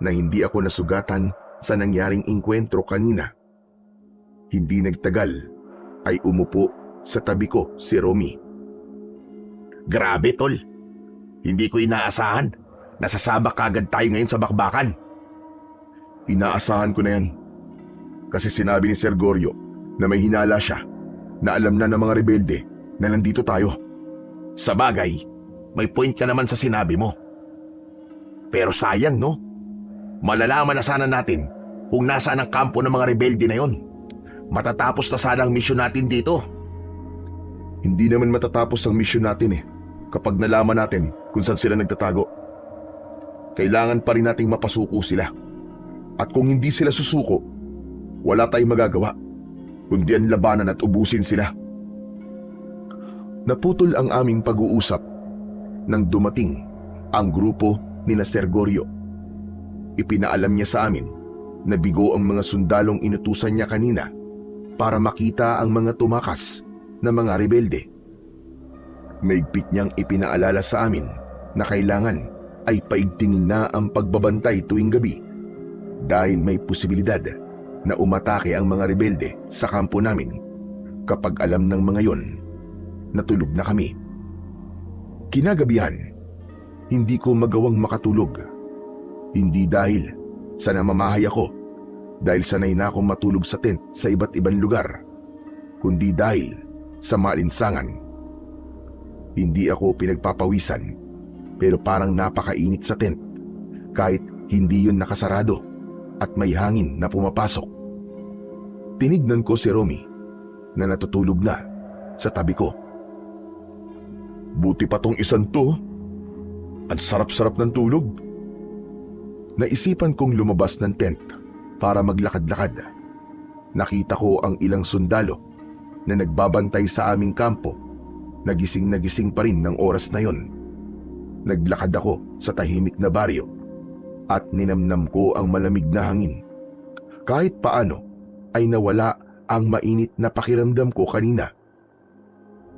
na hindi ako nasugatan sa nangyaring engkwentro kanina. Hindi nagtagal, ay umupo sa tabi ko si Romy. Grabe, tol. Hindi ko inaasahan. Nasasabak kagad tayo ngayon sa bakbakan. Inaasahan ko na yan. Kasi sinabi ni Sergorio na may hinala siya na alam na ng mga rebelde na nandito tayo. Sa bagay, may point ka naman sa sinabi mo. Pero sayang, no? Malalaman na sana natin kung nasaan ang kampo ng mga rebelde na yon. Matatapos na sana ang misyon natin dito. Hindi naman matatapos ang misyon natin kapag nalaman natin kung saan sila nagtatago. Kailangan pa rin nating mapasuko sila. At kung hindi sila susuko, wala tayong magagawa, kundi ang labanan at ubusin sila. Naputol ang aming pag-uusap nang dumating ang grupo ni na Sergorio. Ipinaalam niya sa amin na bigo ang mga sundalong inutusan niya kanina para makita ang mga tumakas na mga rebelde. Maigpit niyang ipinaalala sa amin na kailangan ay paigtingin na ang pagbabantay tuwing gabi dahil may posibilidad na umatake ang mga rebelde sa kampo namin kapag alam ng mga yon na tulog na kami. Kinagabihan, hindi ko magawang makatulog. Hindi dahil sa namamahay ako, dahil sanay na akong matulog sa tent sa iba't ibang lugar, kundi dahil sa maalinsangan. Hindi ako pinagpapawisan, pero parang napakainit sa tent kahit hindi yun nakasarado at may hangin na pumapasok. Tinignan ko si Romy na natutulog na sa tabi ko. Buti pa tong isang to. Ang sarap-sarap ng tulog. Naisipan kong lumabas ng tent para maglakad-lakad. Nakita ko ang ilang sundalo na nagbabantay sa aming kampo. Nagising na gising pa rin ng oras na yon. Naglakad ako sa tahimik na baryo at ninamnam ko ang malamig na hangin. Kahit paano ay nawala ang mainit na pakiramdam ko kanina.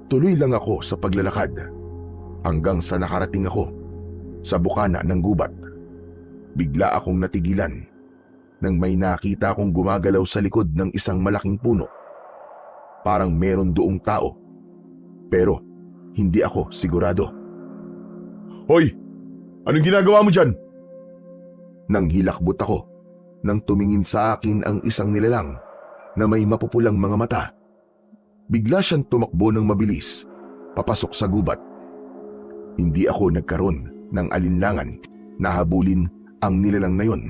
Tuloy lang ako sa paglalakad hanggang sa nakarating ako sa bukana ng gubat. Bigla akong natigilan nang may nakita akong gumagalaw sa likod ng isang malaking puno. Parang meron doong tao, pero hindi ako sigurado. Hoy! Anong ginagawa mo dyan? Nang hilakbot ako nang tumingin sa akin ang isang nilalang na may mapupulang mga mata. Bigla siyang tumakbo ng mabilis papasok sa gubat. Hindi ako nagkaroon ng alinlangan na habulin ang nilalang na yon,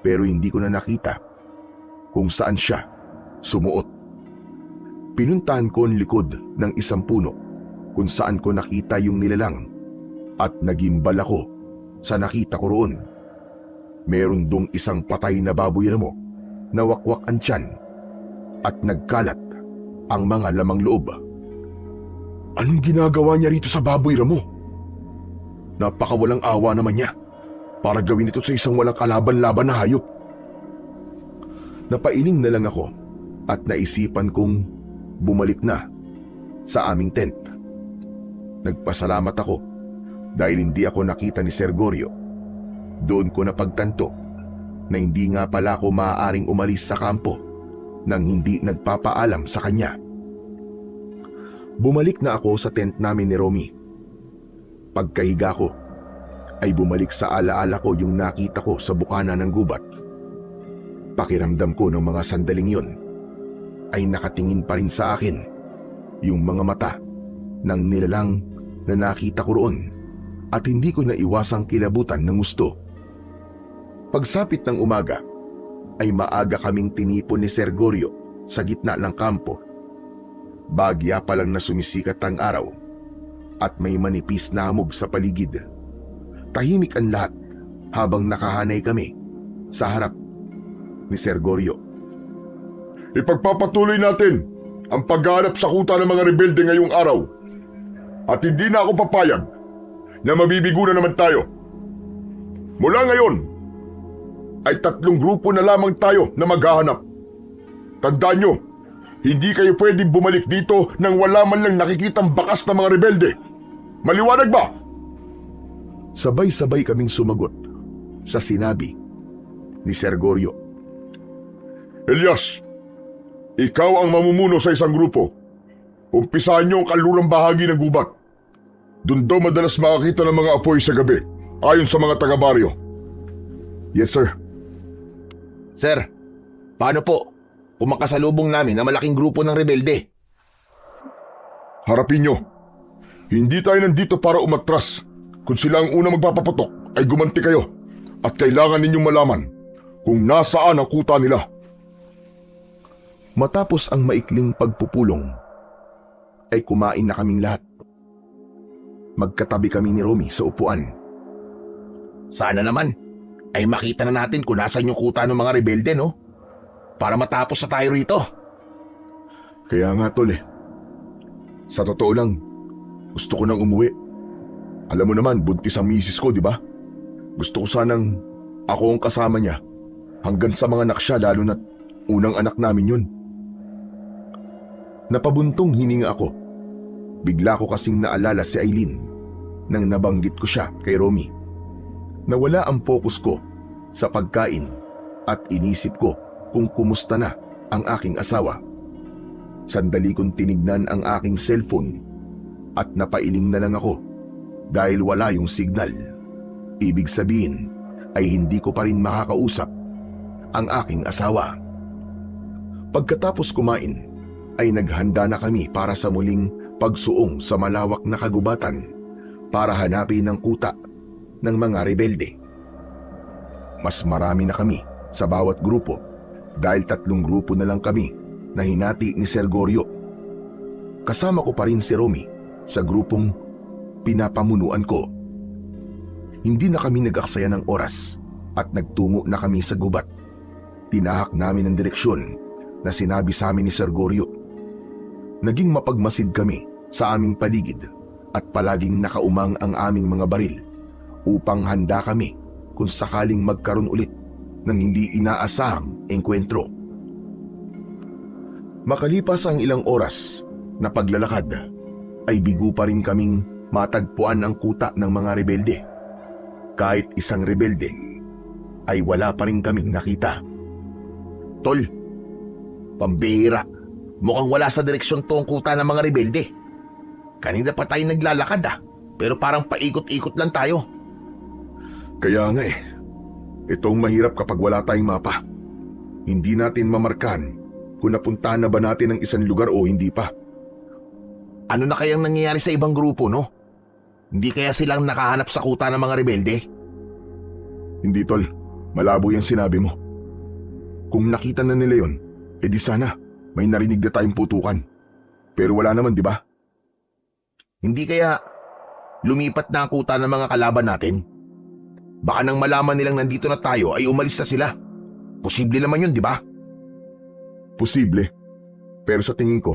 pero hindi ko na nakita kung saan siya sumuot. Pinuntahan ko ang likod ng isang puno kung saan ko nakita yung nilalang at nagimbal ako sa nakita ko roon. Meron dong isang patay na baboy ramo na wakwak ang tiyan at nagkalat ang mga lamang loob. Anong ginagawa niya rito sa baboy ramo? Napakawalang awa naman niya para gawin ito sa isang walang kalaban-laban na hayop. Napailing na lang ako at naisipan kong bumalik na sa aming tent. Nagpasalamat ako dahil hindi ako nakita ni Sir Goryo. Doon ko napagtanto na hindi nga pala ako maaaring umalis sa kampo nang hindi nagpapaalam sa kanya. Bumalik na ako sa tent namin ni Romy. Pagkahiga ko, ay bumalik sa alaala ko yung nakita ko sa bukana ng gubat. Pakiramdam ko ng mga sandaling yun ay nakatingin pa rin sa akin yung mga mata ng nilalang na nakita ko roon at hindi ko na iwasang kilabutan ng gusto. Pagsapit ng umaga, ay maaga kaming tinipon ni Sir Goryo sa gitna ng kampo. Bagya pa lang na sumisikat ang araw at may manipis na hamog sa paligid. Tahimik ang lahat habang nakahanay kami sa harap ni Sir Goryo. Ipagpapatuloy natin ang paghahanap sa kuta ng mga rebelde ngayong araw. At hindi na ako papayag na mabibigo na naman tayo. Mula ngayon, ay 3 grupo na lamang tayo na maghahanap. Tandaan nyo, hindi kayo pwedeng bumalik dito nang wala man lang nakikitang bakas ng mga rebelde. Maliwanag ba? Sabay-sabay kaming sumagot sa sinabi ni Sir Goryo. Elias, ikaw ang mamumuno sa isang grupo. Umpisahan nyo ang kalurang bahagi ng gubat. Doon daw madalas makakita ng mga apoy sa gabi, ayon sa mga taga-baryo. Yes, sir. Sir, paano po kung makasalubong namin ang malaking grupo ng rebelde? Harapin nyo. Hindi tayo nandito para umatras. Kung sila ang unang magpapaputok, ay gumanti kayo. At kailangan ninyong malaman kung nasaan ang kuta nila. Matapos ang maikling pagpupulong, ay kumain na kaming lahat. Magkatabi kami ni Romy sa upuan. Sana naman ay makita na natin kung nasan yung kuta ng mga rebelde, no? Para matapos na tayo rito. Kaya nga, tol, sa totoo lang, gusto ko nang umuwi. Alam mo naman, buntis ang misis ko, di ba? Gusto ko sanang ako ang kasama niya hanggang sa mga anak siya, lalo na't unang anak namin yun. Napabuntong hininga ako. Bigla ko kasing naalala si Aileen nang nabanggit ko siya kay Romy. Nawala ang focus ko sa pagkain at inisip ko kung kumusta na ang aking asawa. Sandali kong tinignan ang aking cellphone at napailing na lang ako dahil wala yung signal. Ibig sabihin ay hindi ko pa rin makakausap ang aking asawa. Pagkatapos kumain ay naghanda na kami para sa muling pagsuong sa malawak na kagubatan para hanapin ang kuta ng mga rebelde. Mas marami na kami sa bawat grupo dahil 3 grupo na lang kami na hinati ni Sir Goryo. Kasama ko pa rin si Romy sa grupong pinapamunuan ko. Hindi na kami nag-aksaya ng oras at nagtungo na kami sa gubat. Tinahak namin ang direksyon na sinabi sa amin ni Sir Goryo. Naging mapagmasid kami sa aming paligid at palaging nakaumang ang aming mga baril upang handa kami kung sakaling magkaroon ulit ng hindi inaasahang engkwentro. Makalipas ang ilang oras na paglalakad, ay bigo pa rin kaming matagpuan ang kuta ng mga rebelde. Kahit isang rebelde, ay wala pa rin kaming nakita. Tol, pambihira. Mukhang wala sa direksyon to ang kuta ng mga rebelde. Kanina pa tayo naglalakad pero parang paikot-ikot lang tayo. Kaya nga itong mahirap kapag wala tayong mapa. Hindi natin mamarkan kung napuntahan na ba natin ang isang lugar o hindi pa. Ano na kayang nangyayari sa ibang grupo, no? Hindi kaya silang nakahanap sa kuta ng mga rebelde? Hindi, Tol. Malabo yung sinabi mo. Kung nakita na nila yun, edi sana may narinig na tayong putukan. Pero wala naman, di ba? Hindi kaya lumipat na ang kuta ng mga kalaban natin? Baka nang malaman nilang nandito na tayo ay umalis na sila. Posible naman yun, di ba? Posible. Pero sa tingin ko,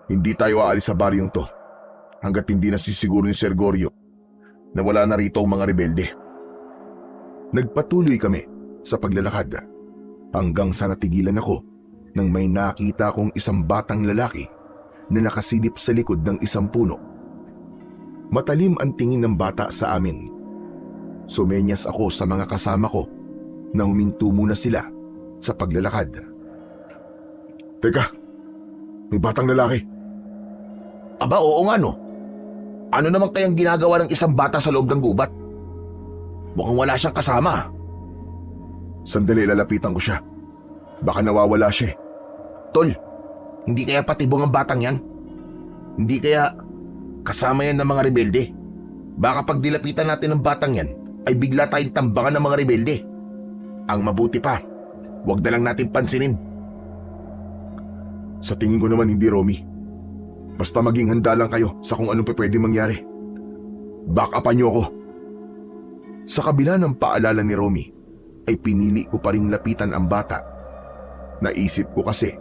hindi tayo aalis sa baryong to hanggat hindi nasisiguro ni Sir Goryo na wala na rito ang mga rebelde. Nagpatuloy kami sa paglalakad hanggang sa natigilan ako nang may nakita kong isang batang lalaki na nakasilip sa likod ng isang puno. Matalim ang tingin ng bata sa amin. Sumenyas ako sa mga kasama ko na huminto muna sila sa paglalakad. Teka, may batang lalaki. Aba, oo nga no. Ano naman kayang ginagawa ng isang bata sa loob ng gubat? Mukhang wala siyang kasama. Sandali, lalapitan ko siya. Baka nawawala siya. Tol, hindi kaya patibong ang batang yan? Hindi kaya kasama yan ng mga rebelde? Baka pag dilapitan natin ng batang yan, ay bigla tayong tambangan ng mga rebelde. Ang mabuti pa, wag na lang natin pansinin. Sa tingin ko naman hindi, Romy. Basta maging handa lang kayo sa kung anong pwede mangyari. Back upan niyo ako. Sa kabila ng paalala ni Romy, ay pinili ko pa ring lapitan ang bata. Naisip ko kasi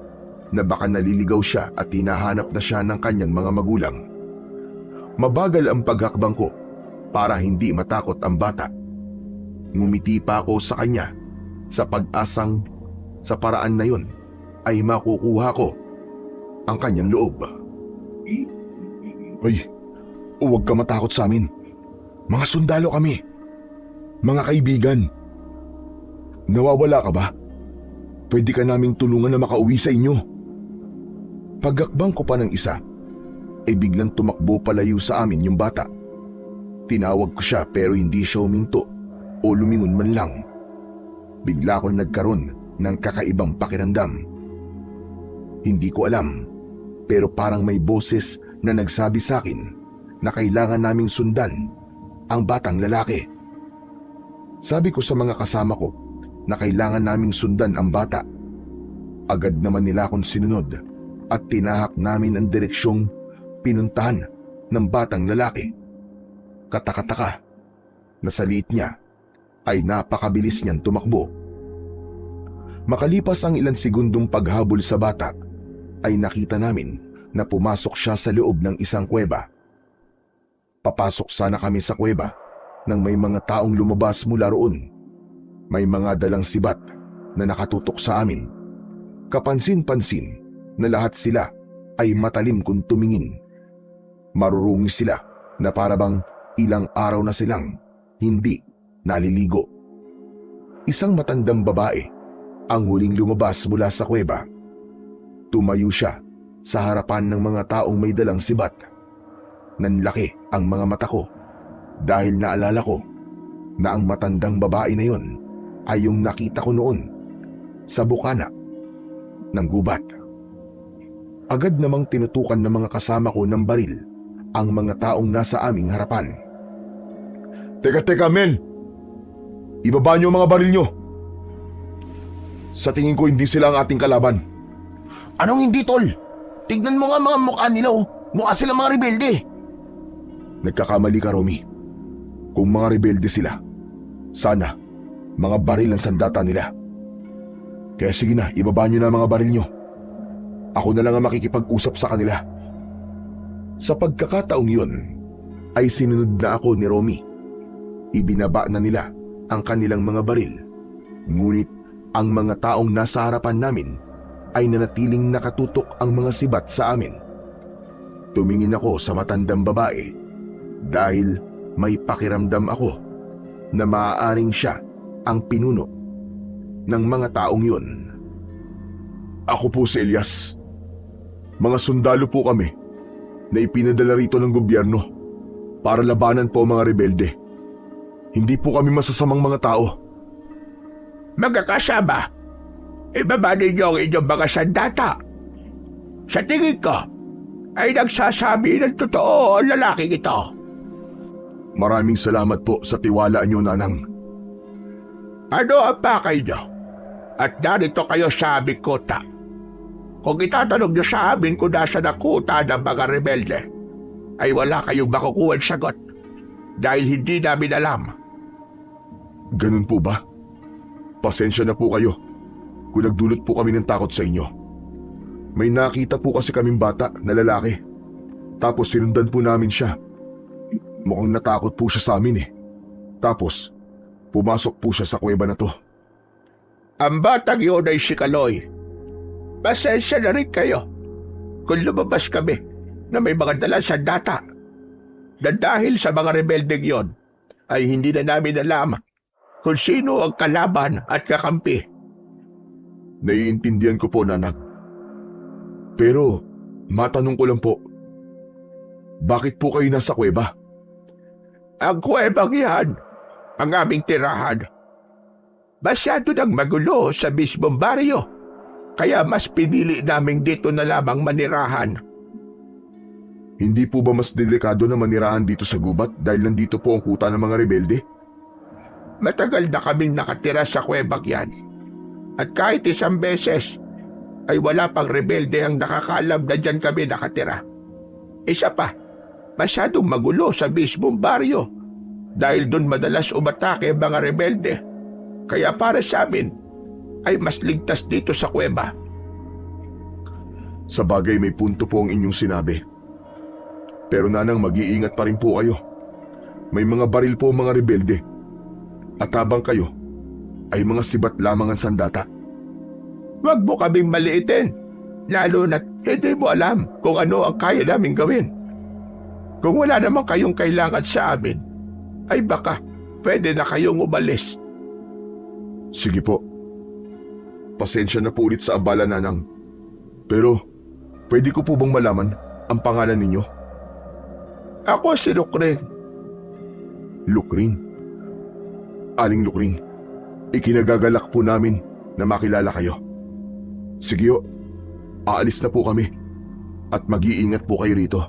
na baka naliligaw siya at hinahanap na siya ng kanyang mga magulang. Mabagal ang paghakbang ko para hindi matakot ang bata. Ngumiti pa ako sa kanya sa pag-asang sa paraan na yun ay makukuha ko ang kanyang loob. Ay, huwag ka matakot sa amin. Mga sundalo kami. Mga kaibigan. Nawawala ka ba? Pwede ka naming tulungan na makauwi sa inyo. Paghakbang ko pa ng isa, ay biglang tumakbo palayo sa amin yung bata. Tinawag ko siya pero hindi siya huminto o lumingon man lang. Bigla akong nagkaroon ng kakaibang pakiramdam. Hindi ko alam, pero parang may boses na nagsabi sa akin na kailangan naming sundan ang batang lalaki. Sabi ko sa mga kasama ko na kailangan naming sundan ang bata. Agad naman nila akong sinunod at tinahak namin ang direksyong pinuntahan ng batang lalaki. Kataka-taka na sa liit niya ay napakabilis niyang tumakbo. Makalipas ang ilang segundong paghabol sa bata, ay nakita namin na pumasok siya sa loob ng isang kuweba. Papasok sana kami sa kuweba nang may mga taong lumabas mula roon. May mga dalang sibat na nakatutok sa amin. Kapansin-pansin na lahat sila ay matalim kung tumingin. Marurungi sila na parabang ilang araw na silang hindi naliligo. Isang matandang babae ang huling lumabas mula sa kuweba. Tumayo siya sa harapan ng mga taong may dalang sibat. Nanlaki ang mga mata ko dahil naalala ko na ang matandang babae na yon ay yung nakita ko noon sa bukana ng gubat. Agad namang tinutukan ng mga kasama ko ng baril ang mga taong nasa aming harapan. Teka, men! Ibaba niyo ang mga baril niyo. Sa tingin ko hindi sila ang ating kalaban. Anong hindi, tol? Tignan mo nga mga mukha nila, oh. Mukha sila mga rebelde. Nagkakamali ka, Romy. Kung mga rebelde sila, sana mga baril ang sandata nila. Kaya sige na, ibaba niyo na ang mga baril niyo. Ako na lang ang makikipag-usap sa kanila. Sa pagkakataong yun, ay sinunod na ako ni Romy. Ibinaba na nila ang kanilang mga baril. Ngunit ang mga taong nasa harapan namin ay nanatiling nakatutok ang mga sibat sa amin. Tumingin ako sa matandang babae dahil may pakiramdam ako na maaaring siya ang pinuno ng mga taong yun. Ako po si Elias. Mga sundalo po kami na ipinadala rito ng gobyerno para labanan po ang mga rebelde. Hindi po kami masasamang mga tao. Magkakasama, ibaba ninyo ang inyong mga sandata. Sa tingin ko, ay nagsasabi ng totoo ang lalaking ito. Maraming salamat po sa tiwala niyo, Nanang. Ano ang pakay niyo? At narito kayo sa aming kuta. Kung itatanong niyo sa amin kung nasa na kuta ng mga rebelde, ay wala kayong makukuha sagot dahil hindi namin alam. Ganun po ba? Pasensya na po kayo kung nagdulot po kami ng takot sa inyo. May nakita po kasi kaming bata na lalaki. Tapos sinundan po namin siya. Mukhang natakot po siya sa amin eh. Tapos, pumasok po siya sa kuweba na to. Ang batang yun ay si Kaloy. Pasensya na rin kayo kung lumabas kami na may mga dalang sandata. Na dahil sa mga rebeldeng yon, ay hindi na namin alam kung sino ang kalaban at kakampi. Naiintindihan ko po, Nanang. Pero, matanong ko lang po, bakit po kayo nasa kuweba? Ang kuwebang yan, ang aming tirahan. Masyado nang magulo sa mismong baryo, kaya mas pinili naming dito na lamang manirahan. Hindi po ba mas delikado na manirahan dito sa gubat dahil nandito po ang kuta ng mga rebelde? Matagal na kaming nakatira sa kuwebang yan. At kahit isang beses, ay wala pang rebelde ang nakakalam na dyan kami nakatira. Isa pa, masyadong magulo sa mismong baryo dahil doon madalas umatake ang mga rebelde. Kaya para sa amin, ay mas ligtas dito sa kuweba. Sa bagay may punto po ang inyong sinabi. Pero Nanang, mag-iingat pa rin po kayo. May mga baril po ang mga rebelde. At habang kayo, ay mga sibat lamang ang sandata. Huwag mo kaming maliitin, lalo na't hindi mo alam kung ano ang kaya namin gawin. Kung wala naman kayong kailangan sa amin, ay baka pwede na kayong umalis. Sige po. Pasensya na po ulit sa abala, Nanang. Pero, pwede ko po bang malaman ang pangalan ninyo? Ako si Lukring. Lukring? Aling Lukring, ikinagagalak po namin na makilala kayo. Sige o, aalis na po kami at mag-iingat po kayo rito.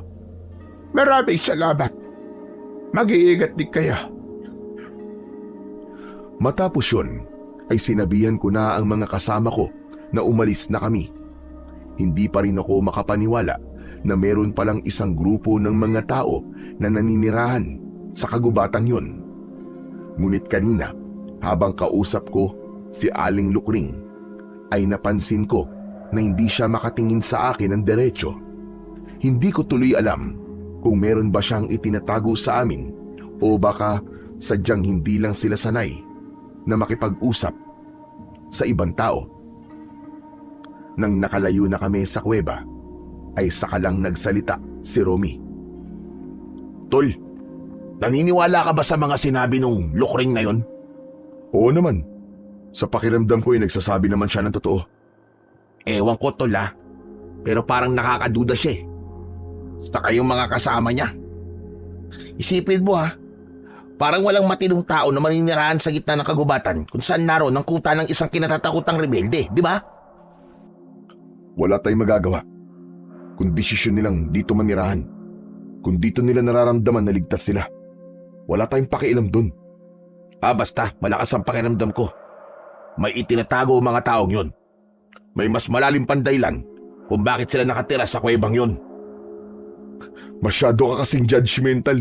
Maraming salamat. Mag-iingat din kayo. Matapos yun, ay sinabihan ko na ang mga kasama ko na umalis na kami. Hindi pa rin ako makapaniwala na meron palang isang grupo ng mga tao na naninirahan sa kagubatang yun. Ngunit kanina, habang kausap ko si Aling Lukring, ay napansin ko na hindi siya makatingin sa akin ng diretso. Hindi ko tuloy alam kung meron ba siyang itinatago sa amin o baka sadyang hindi lang sila sanay na makipag-usap sa ibang tao. Nang nakalayo na kami sa kuweba, ay sakalang nagsalita si Romy. Tol, naniniwala ka ba sa mga sinabi nung Lukring na yon? Oo naman. Sa pakiramdam ko ay nagsasabi naman siya ng totoo. Ewan ko tol pero parang nakakaduda siya Saka yung mga kasama niya. Isipin mo parang walang matinong tao na maninirahan sa gitna ng kagubatan kung saan naroon ang kuta ng isang kinatatakutang rebelde, di ba? Wala tayong magagawa. Kung desisyon nilang dito manirahan, kung dito nila nararamdaman na ligtas sila, wala tayong pakialam dun. Basta malakas ang pakiramdam ko. May itinatago ang mga taong yun. May mas malalim pang dahilan kung bakit sila nakatira sa kuwebang yun. Masyado ka kasing judgmental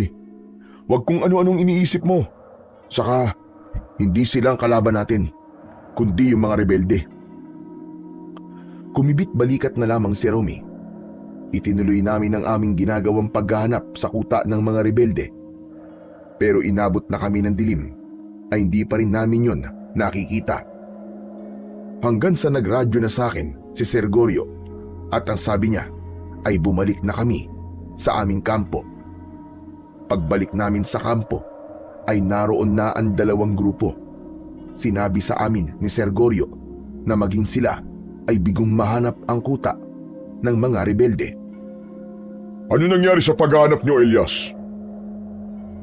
Huwag kung ano-anong iniisip mo. Saka, hindi sila ang kalaban natin, kundi yung mga rebelde. Kumibit balikat na lamang si Romy. Itinuloy namin ang aming ginagawang paghahanap sa kuta ng mga rebelde. Pero inabot na kami ng dilim, ay hindi pa rin namin yun nakikita. Hanggang sa nagradyo na sa akin si Sergorio at ang sabi niya ay bumalik na kami sa aming kampo. Pagbalik namin sa kampo ay naroon na ang dalawang grupo. Sinabi sa amin ni Sergorio na maging sila ay bigong mahanap ang kuta ng mga rebelde. Ano nangyari sa paghahanap niyo, Elias?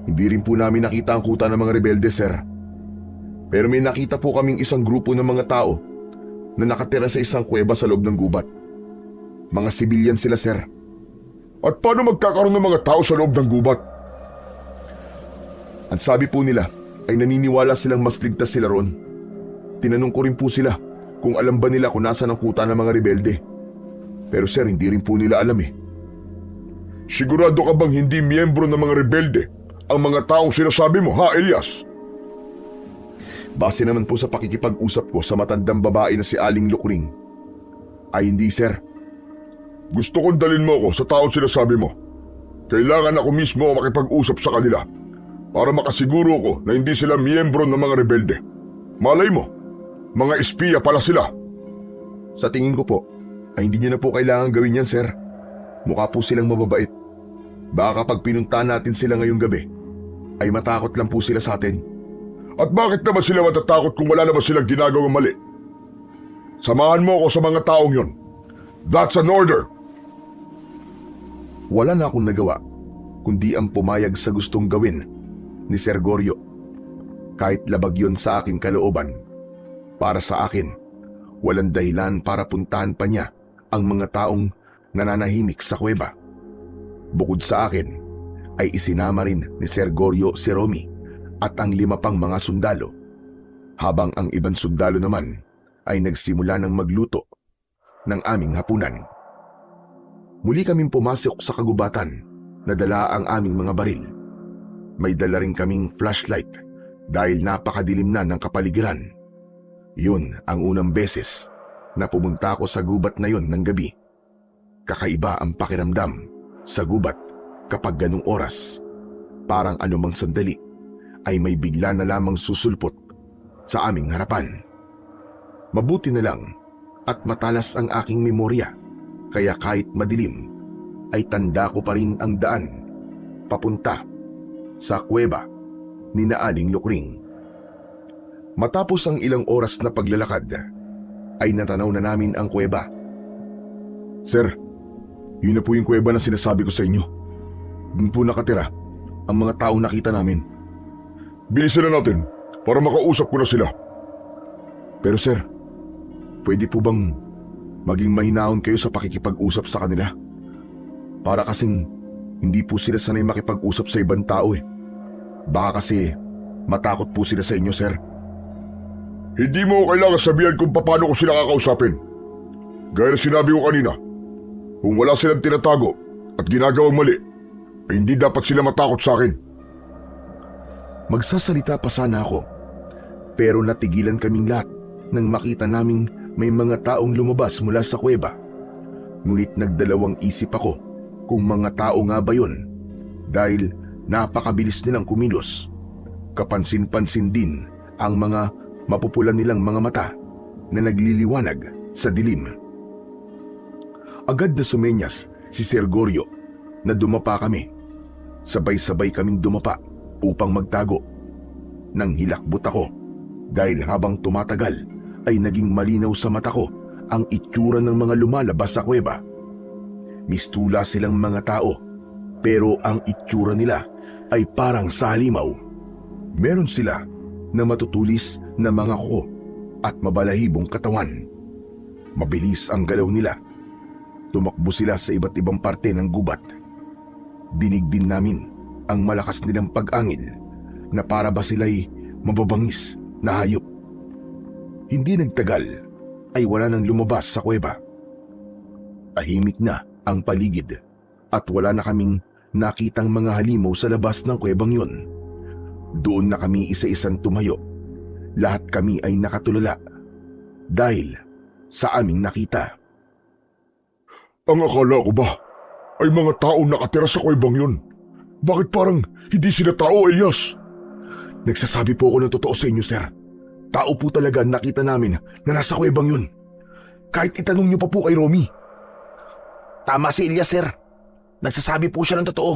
Hindi rin po namin nakita ang kuta ng mga rebelde, sir. Pero may nakita po kaming isang grupo ng mga tao na nakatira sa isang kuweba sa loob ng gubat. Mga sibilyan sila, sir. At paano magkakaroon ng mga tao sa loob ng gubat? Ang sabi po nila ay naniniwala silang mas ligtas sila roon. Tinanong ko rin po sila kung alam ba nila kung nasaan ang kuta ng mga rebelde. Pero sir, hindi rin po nila alam Sigurado ka bang hindi miyembro ng mga rebelde ang mga taong sinasabi mo, Elias? Base naman po sa pakikipag-usap ko sa matandang babae na si Aling Lukring, ay hindi, sir. Gusto kong dalhin mo ako sa taong sinasabi mo. Kailangan ako mismo makipag-usap sa kanila para makasiguro ko na hindi sila miyembro ng mga rebelde. Malay mo, mga espiya pala sila. Sa tingin ko po, ay hindi niyo na po kailangan gawin yan, sir. Mukha po silang mababait. Baka kapag pinuntahan natin sila ngayong gabi, ay matakot lang po sila sa atin. At bakit naman sila matatakot kung wala naman silang ginagawang mali? Samahan mo ako sa mga taong yon. That's an order. Wala na akong nagawa, kundi ang pumayag sa gustong gawin ni Sergorio. Kahit labag yon sa aking kalooban, para sa akin, walang dahilan para puntahan pa niya ang mga taong nananahimik sa kuweba. Bukod sa akin, ay isinama rin ni Sergorio si Romy at ang 5 pang mga sundalo, habang ang ibang sundalo naman ay nagsimula ng magluto ng aming hapunan. Muli kaming pumasok sa kagubatan na dala ang aming mga baril. May dala rin kaming flashlight dahil napakadilim na ng kapaligiran. Yun ang unang beses na pumunta ako sa gubat na yon ng gabi. Kakaiba ang pakiramdam sa gubat kapag ganung oras. Parang anumang sandali ay may bigla na lamang susulpot sa aming harapan. Mabuti na lang at matalas ang aking memorya, kaya kahit madilim ay tanda ko pa rin ang daan papunta sa kuweba ni Aling Lukring. Matapos ang ilang oras na paglalakad, ay natanaw na namin ang kuweba. Sir, yun na po yung kuweba na sinasabi ko sa inyo. Doon po nakatira ang mga taong nakita namin. Bilisan na natin para makausap ko na sila. Pero sir, pwede po bang maging mahinahon kayo sa pakikipag-usap sa kanila? Para kasing hindi po sila sanay makipag-usap sa ibang tao Baka kasi matakot po sila sa inyo, sir. Hindi mo kailangan sabihan kung paano ko sila kakausapin. Gaya na sinabi ko kanina, kung wala silang tinatago at ginagawang mali, ay hindi dapat sila matakot sa akin. Magsasalita pa sana ako, pero natigilan kaming lahat nang makita naming may mga taong lumabas mula sa kuweba. Ngunit nagdalawang isip ako kung mga tao nga ba yun, dahil napakabilis nilang kumilos. Kapansin-pansin din ang mga mapupula nilang mga mata na nagliliwanag sa dilim. Agad na sumenyas si Sergorio na dumapa kami. Sabay-sabay kaming dumapa upang magtago. Nang hilakbot ako, Dahil habang tumatagal ay naging malinaw sa mata ko ang itsura ng mga lumalabas sa kuweba. Mistula silang mga tao, pero ang itsura nila ay parang sa halimaw. Meron sila na matutulis na mga kuko at mabalahibong katawan. Mabilis ang galaw nila. Tumakbo sila sa iba't ibang parte ng gubat. Dinig din namin ang malakas nilang pag-angil na para ba sila'y mababangis na hayop. Hindi nagtagal ay wala nang lumabas sa kuweba. Tahimik na ang paligid at wala na kaming nakitang mga halimaw sa labas ng kuwebang yun. Doon na kami isa-isang tumayo. Lahat kami ay nakatulala dahil sa aming nakita. Ang akala ko ba ay mga tao nakatira sa kuwebang yun? Bakit parang hindi sila tao, Elias? Nagsasabi po ako ng totoo sa inyo, sir. Tao po talaga nakita namin na nasa kuwebang yun. Kahit itanong niyo pa po kay Romy. Tama si Elias, sir. Nagsasabi po siya ng totoo.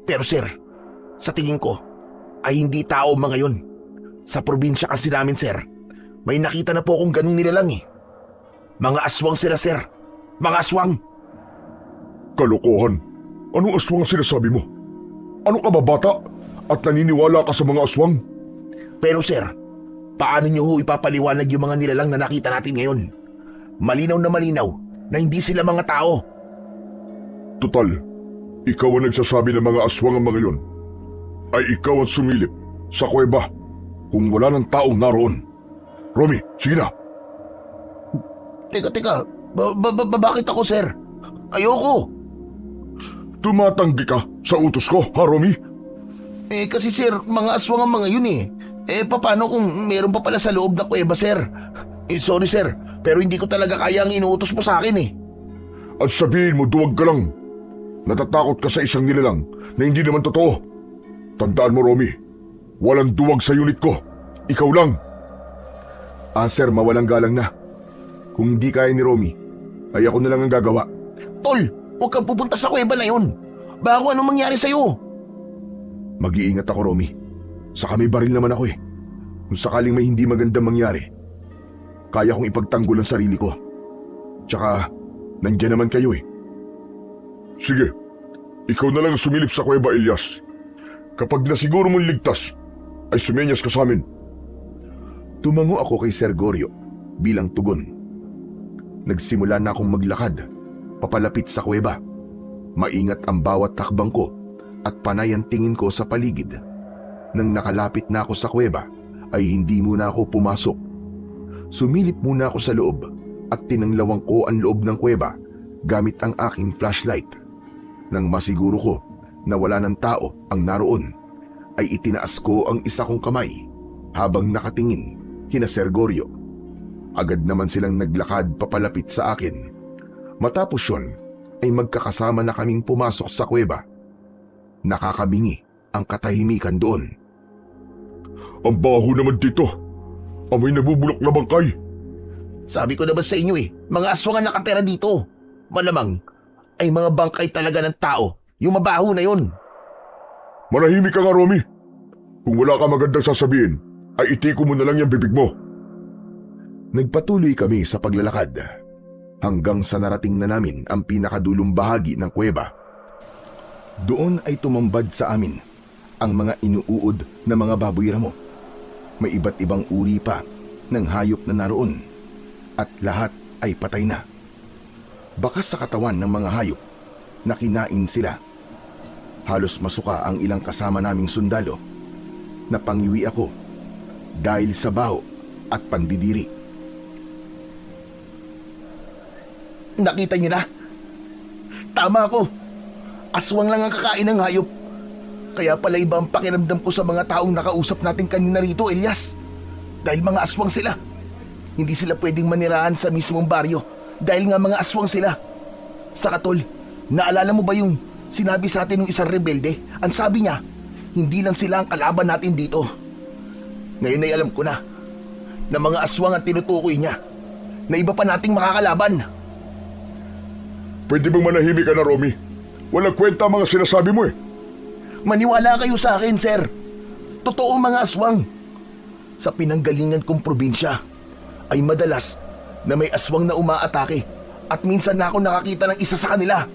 Pero sir, sa tingin ko, ay hindi tao mga yun. Sa probinsya kasi namin, sir, may nakita na po akong ganung nilalang eh. Mga aswang sila, sir. Mga aswang. Kalokohan. Anong aswang ang sinasabi mo? Ano ka ba, bata? At naniniwala ka sa mga aswang? Pero sir, paano niyo ho ipapaliwanag yung mga nilalang na nakita natin ngayon? Malinaw na hindi sila mga tao. Tutal, ikaw ang nagsasabi ng mga aswang ang mga yun. Ay ikaw ang sumilip sa kuweba kung wala ng taong naroon. Romy, sige na. Teka, bakit ako, sir? Ayoko. Tumatanggi ka sa utos ko, ha, Romy? Kasi sir, mga aswang ang mga yun eh. Paano kung meron pa pala sa loob ng kuweba, sir? Sorry, sir, pero hindi ko talaga kaya ang inuutos mo sa akin eh. At sabihin mo, duwag ka lang. Natatakot ka sa isang nilalang na hindi naman totoo. Tandaan mo, Romy, walang duwag sa unit ko. Ikaw lang. Sir, mawalang galang na. Kung hindi kaya ni Romy, ay ako na lang ang gagawa. Tol, huwag kang pupunta sa kuweba na yun. Bago anong mangyari sa'yo? Mag-iingat ako, Romy. Saka may baril naman ako eh. Kung sakaling may hindi magandang mangyari, kaya kong ipagtanggol ang sarili ko. Tsaka, nandiyan naman kayo eh. Sige, ikaw na lang sumilip sa kuweba, Elias. Kapag nasiguro mong ligtas, ay sumenyas ka sa amin. Tumango ako kay Sergorio bilang tugon. Nagsimula na akong maglakad, papalapit sa kuweba. Maingat ang bawat takbang ko at panay ang tingin ko sa paligid. Nang nakalapit na ako sa kuweba, ay hindi muna ako pumasok. Sumilip muna ako sa loob at tinanglawang ko ang loob ng kuweba gamit ang aking flashlight. Nang masiguro ko na wala ng tao ang naroon, ay itinaas ko ang isa kong kamay habang nakatingin kina Sergorio. Agad naman silang naglakad papalapit sa akin. Matapos yun, ay magkakasama na kaming pumasok sa kuweba. Nakakabingi ang katahimikan doon. Ang baho naman dito. Amoy nabubulok na bangkay. Sabi ko na ba sa inyo eh, mga aswang ang nakatira dito. Malamang ay mga bangkay talaga ng tao, yung mabaho na yun. Manahimik ka nga, Romy. Kung wala ka magandang sasabihin, ay itiko mo na lang yung bibig mo. Nagpatuloy kami sa paglalakad hanggang sa narating na namin ang pinakadulong bahagi ng kuweba. Doon ay tumambad sa amin ang mga inuuod na mga baboy ramo. May iba't ibang uri pa ng hayop na naroon at lahat ay patay na. Bakas sa katawan ng mga hayop na kinain sila. Halos masuka ang ilang kasama naming sundalo. Napangiwi ako dahil sa baho at pandidiri. Nakita niyo na? Tama ako. Aswang lang ang kakain ng hayop. Kaya pala iba ang pakiramdam ko sa mga taong nakausap natin kanina rito, Elias. Dahil mga aswang sila. Hindi sila pwedeng manirahan sa mismong baryo dahil nga mga aswang sila. Saka tol, naalala mo ba yung sinabi sa atin ng isang rebelde? Ang sabi niya, hindi lang sila ang kalaban natin dito. Ngayon ay alam ko na mga aswang ang tinutukoy niya, na iba pa nating makakalaban. Pwede bang manahimik ka na, Romy? Walang kwenta ang mga sinasabi mo eh. Maniwala kayo sa akin, sir. Totoo mga aswang. sa pinanggalingan kong probinsya ay madalas na may aswang na umaatake at minsan na ako nakakita ng isa sa kanila.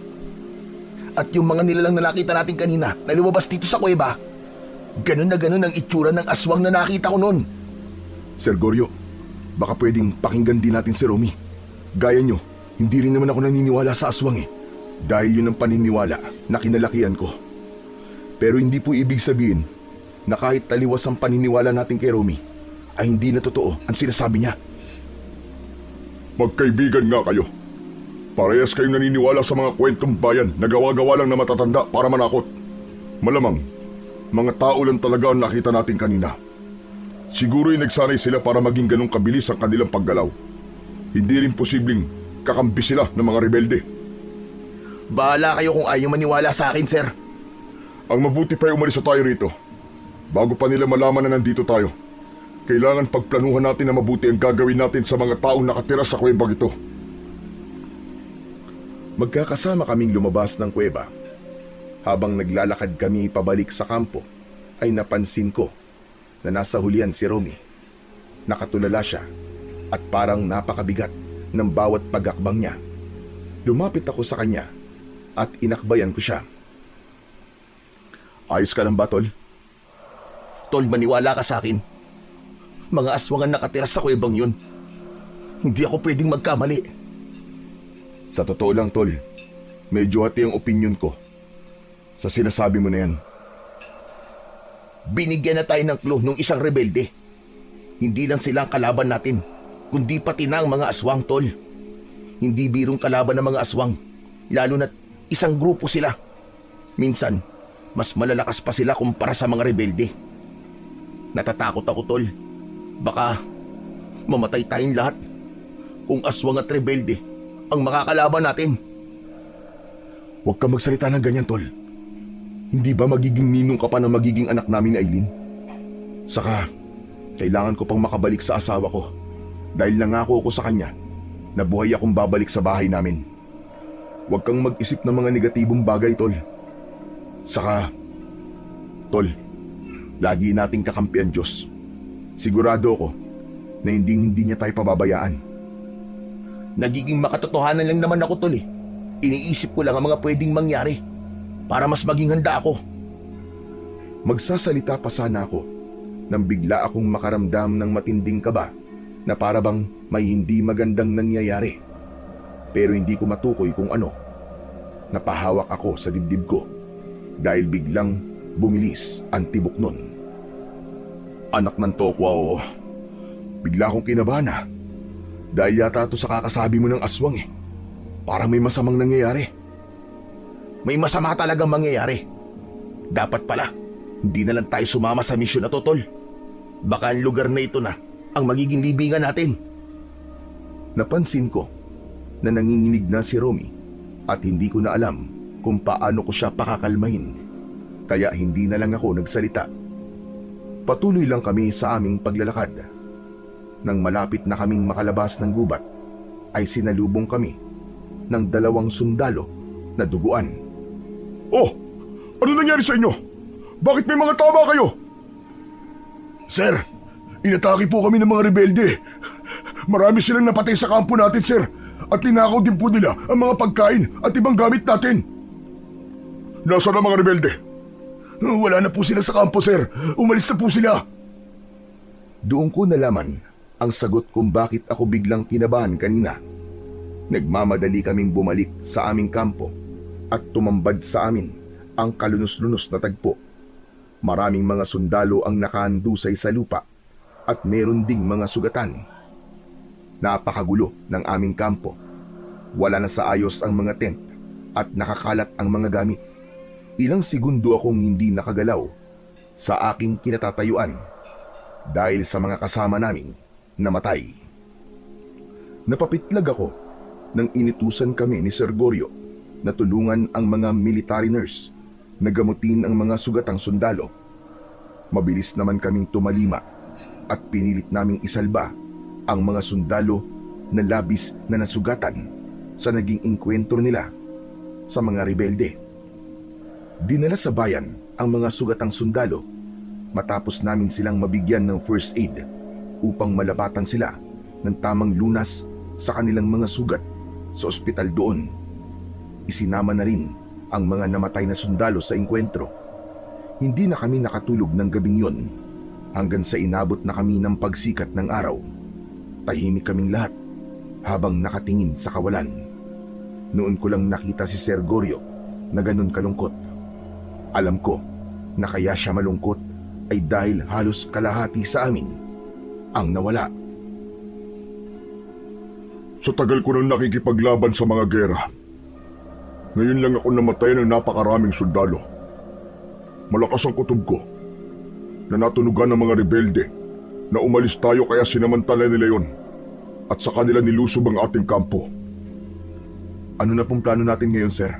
At yung mga nilalang na nakita natin kanina na lumabas dito sa kuweba, ganun na ganun ang itsura ng aswang na nakita ko noon. Sir Goryo, baka pwedeng pakinggan din natin si Romy. Gaya nyo, hindi rin naman ako naniniwala sa aswang dahil yun ang paniniwala na kinalakihan ko. Pero hindi po ibig sabihin na kahit taliwas ang paniniwala natin kay Romy, ay hindi na totoo ang sinasabi niya. Magkaibigan nga kayo. Parehas kayong naniniwala sa mga kwentong bayan na gawa-gawa lang na matatanda para manakot. Malamang, mga tao lang talaga ang nakita natin kanina. Siguro ay nagsanay sila para maging ganong kabilis ang kanilang paggalaw. Hindi rin posibleng kakampi sila ng mga rebelde. Bahala kayo kung ayaw maniwala sa akin, sir. Ang mabuti pa ay umalis na tayo rito. Bago pa nila malaman na nandito tayo, kailangan pagplanuhan natin na mabuti ang gagawin natin sa mga taong nakatira sa kuwebang ito. Magkakasama kaming lumabas ng kuweba. Habang naglalakad kami pabalik sa kampo, ay napansin ko na nasa hulihan si Romy. Nakatulala siya at parang napakabigat ng bawat pagakbang niya. Lumapit ako sa kanya at inakbayan ko siya. Ayos ka lang ba, Tol? Tol, maniwala ka sa akin. Mga aswang ang nakatira sa kuwebang yun. Hindi ako pwedeng magkamali. Sa totoo lang, Tol, medyo hati ang opinyon ko sa sinasabi mo na yan. Binigyan na tayo ng clue nung isang rebelde. Hindi lang sila ang kalaban natin, kundi pati na ang mga aswang, Tol. Hindi birong kalaban ng mga aswang, lalo na't isang grupo sila. Minsan, mas malalakas pa sila kumpara sa mga rebelde. Natatakot ako, Tol. Baka mamatay tayong lahat kung aswang at rebelde ang makakalaban natin. Huwag ka magsalita ng ganyan, Tol. Hindi ba magiging ninong ka pa na magiging anak namin ni Aileen? Saka, kailangan ko pang makabalik sa asawa ko dahil nangako ko sa kanya na buhay akong babalik sa bahay namin. Huwag kang mag-isip ng mga negatibong bagay, Tol. Saka, Tol, lagi nating kakampi ang Diyos. Sigurado ako na hindi niya tayo pababayaan. Nagiging makatotohanan lang naman ako, Tol. Iniisip ko lang ang mga pwedeng mangyari para mas maging handa ako. Magsasalita pa sana ako nang bigla akong makaramdam ng matinding kaba na para bang may hindi magandang nangyayari. Pero hindi ko matukoy kung ano. Napahawak ako sa dibdib ko dahil biglang bumilis ang tibok nun. Anak ng tokwa, oo. Bigla akong kinabahan dahil yata ito sa kakasabi mo ng aswang Parang may masamang nangyayari. May masama talagang mangyayari. Dapat pala, hindi na lang tayo sumama sa misyon na to, Tol. Baka ang lugar na ito na ang magiging libingan natin. Napansin ko na nanginginig na si Romy at hindi ko na alam kung paano ko siya pakakalmahin. Kaya hindi na lang ako nagsalita. Patuloy lang kami sa aming paglalakad. Nang malapit na kaming makalabas ng gubat, ay sinalubong kami ng 2 sundalo na duguan. Oh! Ano nangyari sa inyo? Bakit may mga tama kayo? Sir, inatake po kami ng mga rebelde. Marami silang napatay sa kampo natin, sir. At tinakaw din po nila ang mga pagkain at ibang gamit natin. Nasaan ang mga rebelde? Wala na po sila sa kampo, sir. Umalis na po sila. Doon ko nalaman ang sagot kung bakit ako biglang kinabahan kanina. Nagmamadali kaming bumalik sa aming kampo at tumambad sa amin ang kalunos-lunos na tagpo. Maraming mga sundalo ang nakahandusay sa lupa at meron ding mga sugatan. Napakagulo ng aming kampo. Wala na sa ayos ang mga tent at nakakalat ang mga gamit. Ilang segundo akong hindi nakagalaw sa aking kinatatayuan dahil sa mga kasama naming namatay. Napapitlag ako nang inutusan kami ni Sir Goryo na tulungan ang mga military nurse na gamutin ang mga sugatang sundalo. Mabilis naman kaming tumalima at pinilit naming isalba ang mga sundalo na labis na nasugatan sa naging engkwentro nila sa mga rebelde. Dinala sa bayan ang mga sugatang sundalo matapos namin silang mabigyan ng first aid upang malapatan sila ng tamang lunas sa kanilang mga sugat sa ospital doon. Isinama na rin ang mga namatay na sundalo sa engkwentro. Hindi na kami nakatulog ng gabing yon hanggang sa inabot na kami ng pagsikat ng araw. Tahimik kaming lahat habang nakatingin sa kawalan. Noon ko lang nakita si Sir Goryo na ganun kalungkot. Alam ko na kaya siya malungkot ay dahil halos kalahati sa amin ang nawala. Sa tagal ko nang nakikipaglaban sa mga gera, ngayon lang ako namatay ng napakaraming sundalo. Malakas ang kutob ko na natunugan ng mga rebelde na umalis tayo kaya sinamantala nila yon at sa kanila nilusob ang ating kampo. Ano na pong plano natin ngayon, sir?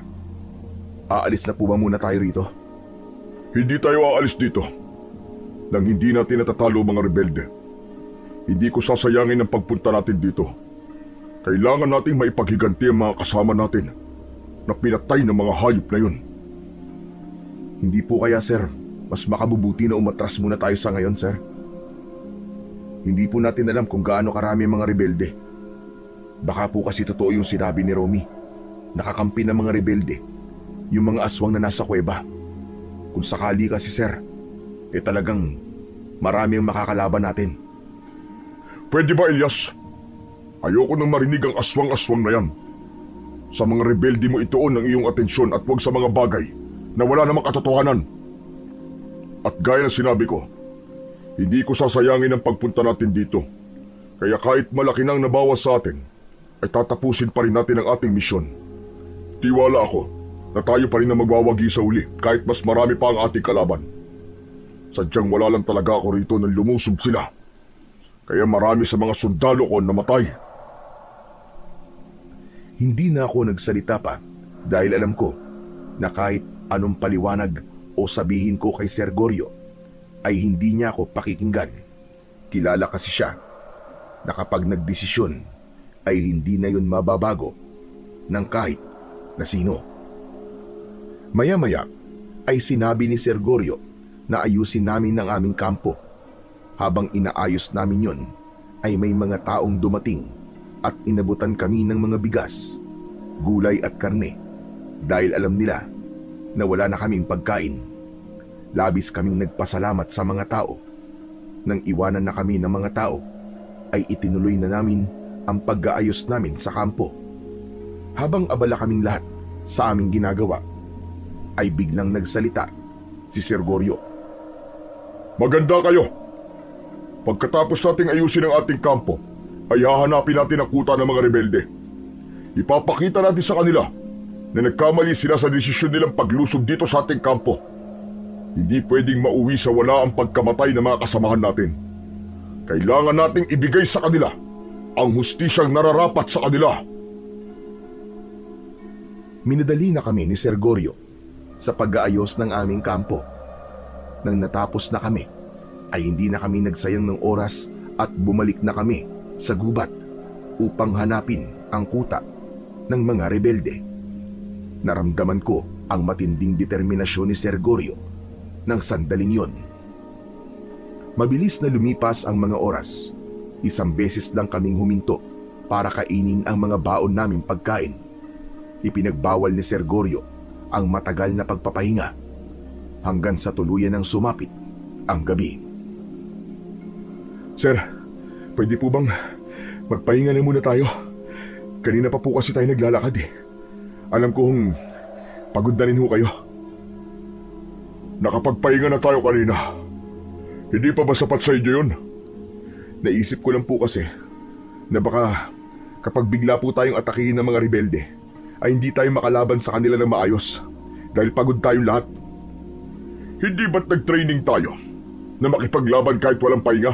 Aalis na po ba muna tayo rito? Hindi tayo aalis dito nang hindi natin natatalo ang mga rebelde. Hindi ko sasayangin ang pagpunta natin dito. Kailangan nating maipaghiganti ang mga kasama natin na pinatay ng mga hayop na yun. Hindi po kaya, sir, mas makabubuti na umatras muna tayo sa ngayon, sir? Hindi po natin alam kung gaano karami ang mga rebelde. Baka po kasi totoo yung sinabi ni Romy. Nakakampi ng mga rebelde yung mga aswang na nasa kuweba. Kung sakali kasi, sir, talagang marami ang makakalaban natin. Pwede ba, Elias? Ayoko nang marinig ang aswang-aswang na yan. Sa mga rebelde mo ituon ang iyong atensyon at huwag sa mga bagay na wala namang katotohanan. At gaya ng sinabi ko, hindi ko sasayangin ang pagpunta natin dito. Kaya kahit malaki nang nabawas sa atin, ay tatapusin pa rin natin ang ating misyon. Tiwala ako na tayo pa rin ang magwawagi sa uli kahit mas marami pa ang ating kalaban. Sadyang wala lang talaga ako rito nang lumusob sila. Kaya marami sa mga sundalo ko namatay. Hindi na ako nagsalita pa dahil alam ko na kahit anong paliwanag o sabihin ko kay Sir Goryo ay hindi niya ako pakikinggan. Kilala kasi siya na kapag nagdesisyon ay hindi na yun mababago ng kahit na sino. Maya-maya ay sinabi ni Sir Goryo na ayusin namin ang aming kampo. Habang inaayos namin yon ay may mga taong dumating at inabutan kami ng mga bigas, gulay at karne dahil alam nila na wala na kaming pagkain. Labis kaming nagpasalamat sa mga tao. Nang iwanan na kami ng mga tao, ay itinuloy na namin ang pag-aayos namin sa kampo. Habang abala kaming lahat sa aming ginagawa, ay biglang nagsalita si Sir Goryo. Maganda kayo! Pagkatapos nating ayusin ang ating kampo, ay hahanapin natin ang kuta ng mga rebelde. Ipapakita natin sa kanila na nagkamali sila sa desisyon nilang paglusob dito sa ating kampo. Hindi pwedeng mauwi sa wala ang pagkamatay ng mga kasamahan natin. Kailangan nating ibigay sa kanila ang hustisyang nararapat sa kanila. Minadali na kami ni Sir Goryo sa pag-aayos ng aming kampo. Nang natapos na kami, ay hindi na kami nagsayang ng oras at bumalik na kami sa gubat upang hanapin ang kuta ng mga rebelde. Naramdaman ko ang matinding determinasyon ni Sir Goryo ng sandaling yon. Mabilis na lumipas ang mga oras. Isang beses lang kaming huminto para kainin ang mga baon naming pagkain. Ipinagbawal ni Sir Goryo ang matagal na pagpapahinga hanggang sa tuluyan ng sumapit ang gabi. Sir, pwede po bang magpahinga na muna tayo? Kanina pa po kasi tayo naglalakad eh. Alam kong pagod na rin ho kayo. Nakapagpahinga na tayo kanina. Hindi pa ba sapat sa inyo yun? Naisip ko lang po kasi na baka kapag bigla po tayong atakihin ng mga rebelde, ay hindi tayo makalaban sa kanila ng maayos dahil pagod tayong lahat. Hindi ba't nag-training tayo na makipaglaban kahit walang pahinga?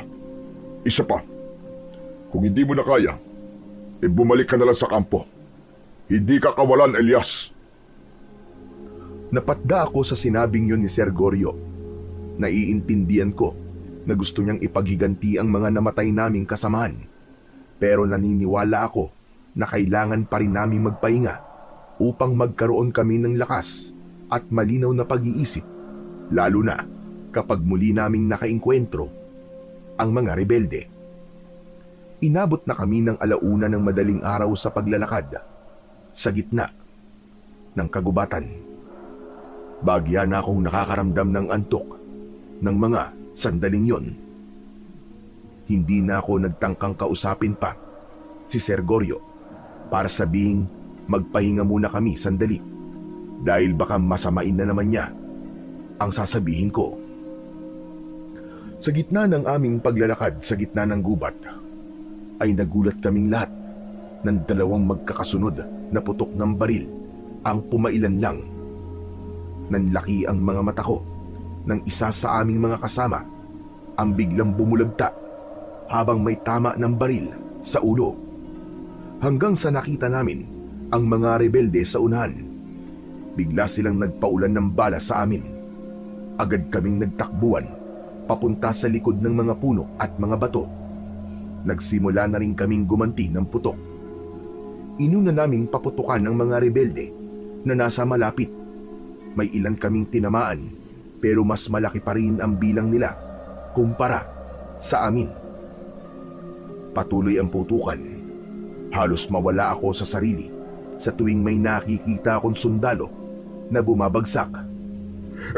Isa pa, kung hindi mo na kaya, bumalik ka na lang sa kampo. Hindi ka kawalan, Elias. Napatda ako sa sinabing yun ni Sir Goryo. Naiintindihan ko na gusto niyang ipaghiganti ang mga namatay naming kasamahan. Pero naniniwala ako na kailangan pa rin naming magpahinga upang magkaroon kami ng lakas at malinaw na pag-iisip, lalo na kapag muli naming nakaengkwentro ang mga rebelde. Inabot na kami ng alauna ng madaling araw sa paglalakad sa gitna ng kagubatan. Bagya na akong nakakaramdam ng antok ng mga sandaling yon. Hindi na ako nagtangkang kausapin pa si Sir Goryo para sabihing magpahinga muna kami sandali dahil baka masamain na naman niya ang sasabihin ko. Sa gitna ng aming paglalakad sa gitna ng gubat, ay nagulat kaming lahat ng dalawang magkakasunod na putok ng baril ang pumailan lang. Nanlaki ang mga mata ko ng isa sa aming mga kasama ang biglang bumulagta habang may tama ng baril sa ulo. Hanggang sa nakita namin ang mga rebelde sa unahan. Bigla silang nagpaulan ng bala sa amin. Agad kaming nagtakbuhan papunta sa likod ng mga puno at mga bato. Nagsimula na rin kaming gumanti ng putok. Inuna naming paputukan ng mga rebelde na nasa malapit. May ilan kaming tinamaan pero mas malaki pa rin ang bilang nila kumpara sa amin. Patuloy ang putukan. Halos mawala ako sa sarili sa tuwing may nakikita akong sundalo na bumabagsak.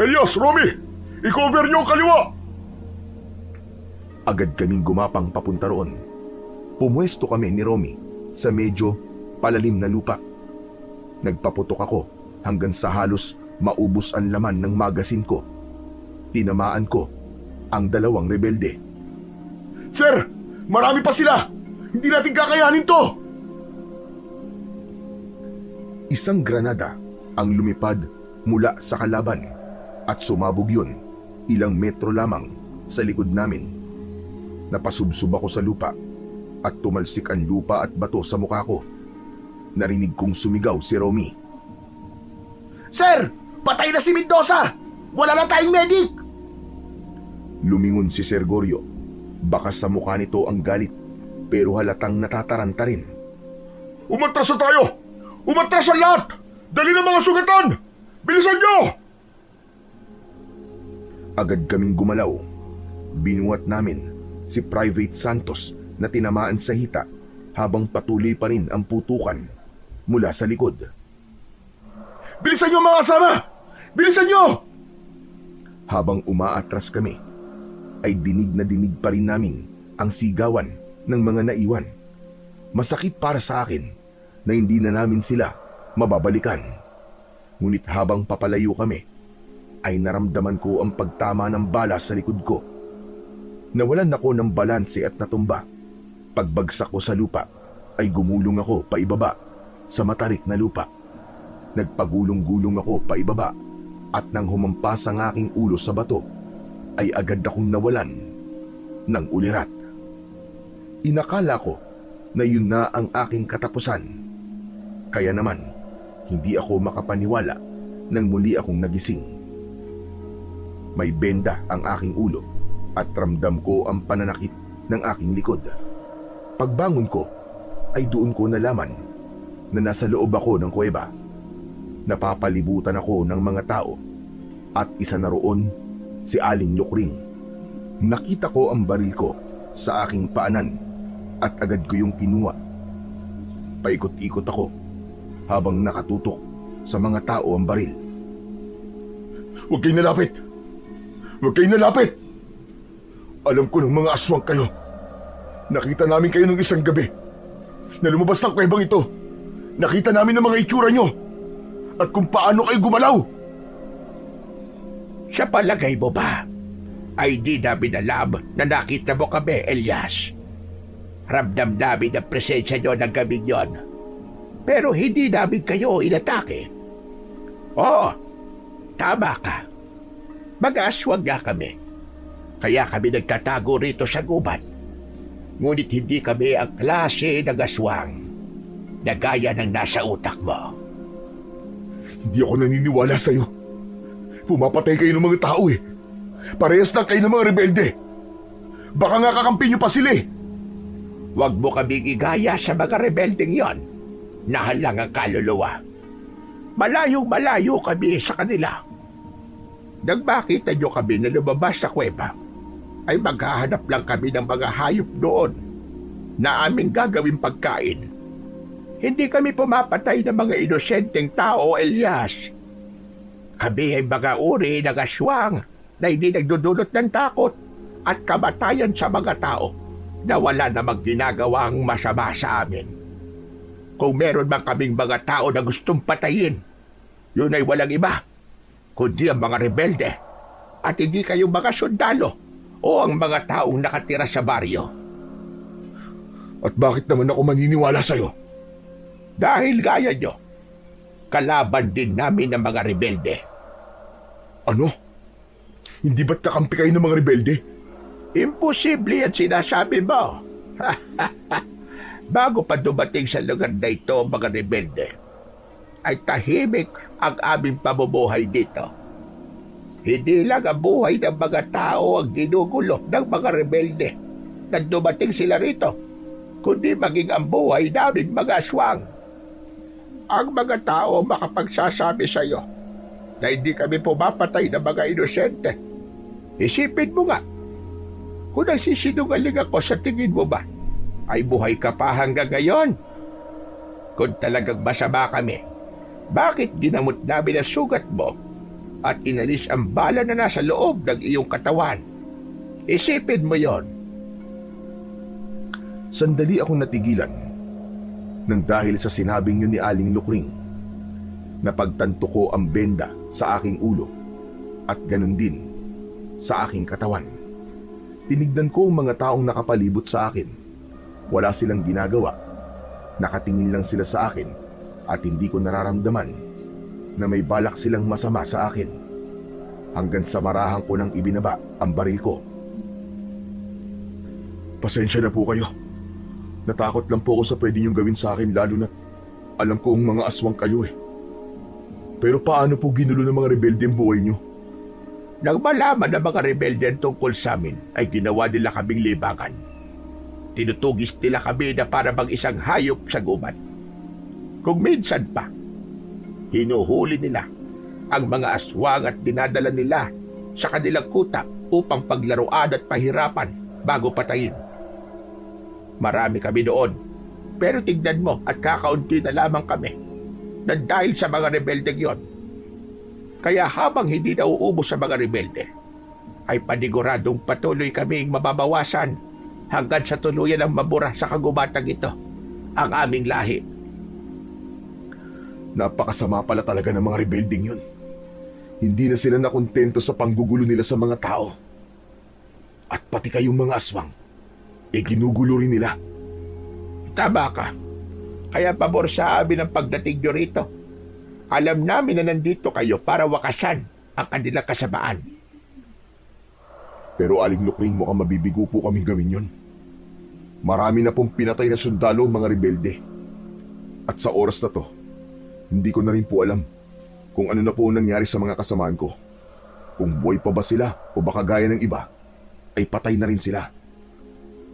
Elias, Romy! I-cover niyo ang kaliwa! Agad kaming gumapang papunta roon. Pumwesto kami ni Romy sa medyo palalim na lupa. Nagpaputok ako hanggang sa halos maubos ang laman ng magasin ko. Tinamaan ko ang dalawang rebelde. Sir! Marami pa sila! Hindi natin kakayanin to! Isang granada ang lumipad mula sa kalaban at sumabog yun ilang metro lamang sa likod namin. Napasubsob ako sa lupa at tumalsik ang lupa at bato sa mukha ko. Narinig kong sumigaw si Romy. Sir! Patay na si Mendoza! Wala na tayong medic! Lumingon si Sir Goryo. Bakas sa mukha nito ang galit pero halatang natataranta rin. Umatras na tayo! Umatras ang lahat! Dali ng mga sugatan! Bilisan niyo! Agad kaming gumalaw. Binuhat namin si Private Santos na tinamaan sa hita habang patuloy pa rin ang putukan mula sa likod. Bilisan niyo mga kasama! Bilisan niyo! Habang umaatras kami, ay dinig na dinig pa rin namin ang sigawan ng mga naiwan. Masakit para sa akin na hindi na namin sila mababalikan. Ngunit habang papalayo kami, ay naramdaman ko ang pagtama ng bala sa likod ko. Nawalan ako ng balanse at natumba. Pagbagsak ko sa lupa, ay gumulong ako paibaba sa matarik na lupa. Nagpagulong-gulong ako paibaba at nang humampas ang aking ulo sa bato, ay agad akong nawalan ng ulirat. Inakala ko na yun na ang aking katapusan. Kaya naman, hindi ako makapaniwala nang muli akong nagising. May benda ang aking ulo at ramdam ko ang pananakit ng aking likod. Pagbangon ko, ay doon ko nalaman na nasa loob ako ng kuweba. Napapalibutan ako ng mga tao at isa na roon si Aling Lukring. Nakita ko ang baril ko sa aking paanan at agad ko yung kinuha. Paikot-ikot ako habang nakatutok sa mga tao ang baril. Huwag kayong nalapit! Huwag kayong nalapit! Alam ko ng mga aswang kayo. Nakita namin kayo nung isang gabi na lumabas ng kuwebang ito. Nakita namin ang mga itsura nyo at kung paano kayo gumalaw. Sa palagay mo ba, ay di namin alam na nakita mo kami, Elias? Ramdam namin ang presensya nyo ng gabing yon. Pero hindi namin kayo inatake. Oo, tama ka. Mag-aswang nga kami. Kaya kami nagtatago rito sa gubat. Ngunit hindi kami ang klase ng aswang na gaya ng nasa utak mo. Hindi ako naniniwala sa'yo. Pumapatay kayo ng mga tao eh. Parehas lang kayo ng mga rebelde. Baka nga kakampi nyo pa sila eh. Huwag mo kami igaya sa mga rebeldeng yon. Nahalang ang kaluluwa. Malayong-malayo kami sa kanila. Nang makita nyo kami na lumabas sa kuweba, ay maghahanap lang kami ng mga hayop doon na aming gagawing pagkain. Hindi kami pumapatay ng mga inosenteng tao, Elias. Kami ay mga uri ng aswang na hindi nagdudulot ng takot at kamatayan sa mga tao na wala namang ginagawang masama sa amin. Kung meron man kaming mga tao na gustong patayin, yun ay walang iba, kundi ang mga rebelde at hindi kayong mga sundalo o ang mga taong nakatira sa baryo. At bakit naman ako maniniwala sa'yo? Dahil gaya nyo, kalaban din namin ng mga rebelde. Ano? Hindi ba't kakampi kayo ng mga rebelde? Imposible yan sinasabi mo. Bago pa dumating sa lugar na ito ang mga rebelde, ay tahimik ang aming pamumuhay dito. Hindi lang ang buhay ng mga tao ang ginugulo ng mga rebelde na dumating sila rito, kundi maging ang buhay naming mga aswang. Ang mga tao makapagsasabi sa iyo na hindi kami pumapatay ng mga inosente. Isipin mo nga, kung nagsisinungaling ako sa tingin mo ba, ay buhay ka pa hanggang ngayon? Kung talagang masama kami, bakit ginamot namin ang sugat mo at inalis ang bala na nasa loob ng iyong katawan? Isipin mo yon. Sandali akong natigilan nang dahil sa sinabing yun ni Aling Lukring. Napagtanto ko ang benda sa aking ulo at ganun din sa aking katawan. Tinignan ko ang mga taong nakapalibot sa akin. Wala silang ginagawa. Nakatingin lang sila sa akin at hindi ko nararamdaman na may balak silang masama sa akin. Hanggang sa marahan ko nang ibinaba ang baril ko. Pasensya na po kayo. Natakot lang po ako sa pwede niyong gawin sa akin, lalo na alam ko ang mga aswang kayo eh. Pero paano po ginulo ng mga rebelde ang buhay niyo? Nang malaman ng mga rebelde tungkol sa amin, ay ginawa nila kaming libangan. Tinutugis nila kami na para bang isang hayop sa gubat. Kung minsan pa, hinuhuli nila ang mga aswang at dinadala nila sa kanilang kuta upang paglaruan at pahirapan bago patayin. Marami kami doon, pero tignan mo at kakaunti na lamang kami na dahil sa mga rebelde yon. Kaya habang hindi nauubos sa mga rebelde, ay paniguradong patuloy kaming mababawasan hanggang sa tuluyan ang mabura sa kagubatang ito, ang aming lahi. Napakasama pala talaga ng mga rebelding yun. Hindi na sila nakontento sa panggugulo nila sa mga tao. At pati kayong mga aswang, ginugulo rin nila. Tama ka. Kaya pabor sa amin ang pagdating nyo rito. Alam namin na nandito kayo para wakasan ang kanilang kasamaan. Pero Aling Lukring, mukhang mabibigo po kami gawin yun. Marami na pong pinatay na sundalo ang mga rebelde. At sa oras na to, hindi ko na rin po alam kung ano na po nangyari sa mga kasamaan ko. Kung buhay pa ba sila o baka gaya ng iba, ay patay na rin sila.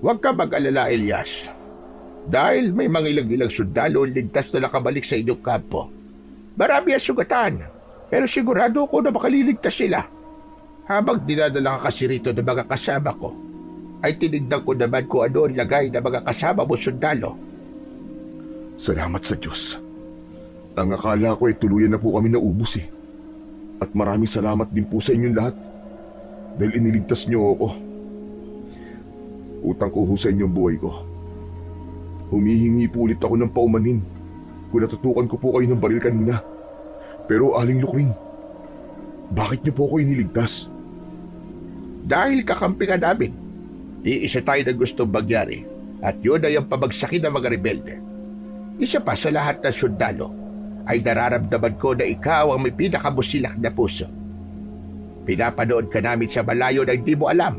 Huwag ka mag-alala, Elias. Dahil may mga ilang-ilang sundalo ligtas na nakabalik sa inyong kampo. Marami ang sugatan, pero sigurado ko na makaliligtas sila. Habang dinadala ka kasi rito ng mga kasama ko, ay tinignan ko naman kung ano ang lagay ng mga kasama mo sundalo. Salamat sa Diyos. Ang akala ko ay tuluyan na po kami naubos eh. At maraming salamat din po sa inyong lahat. Dahil iniligtas niyo ako. Utang ko ho sa inyong buhay ko. Humihingi po ulit ako ng paumanhin kung natutukan ko po kayo ng baril kanina. Pero Aling Lukring, bakit niyo po ako iniligtas? Dahil kakampi ka namin, iisa tayo na gustong magyari at yun ay ang pabagsakin ng mga rebelde. Isa pa sa lahat ng sundalo ay nararamdaman ko na ikaw ang may pinakabusilak na puso. Pinapanood ka namin sa malayo na hindi mo alam.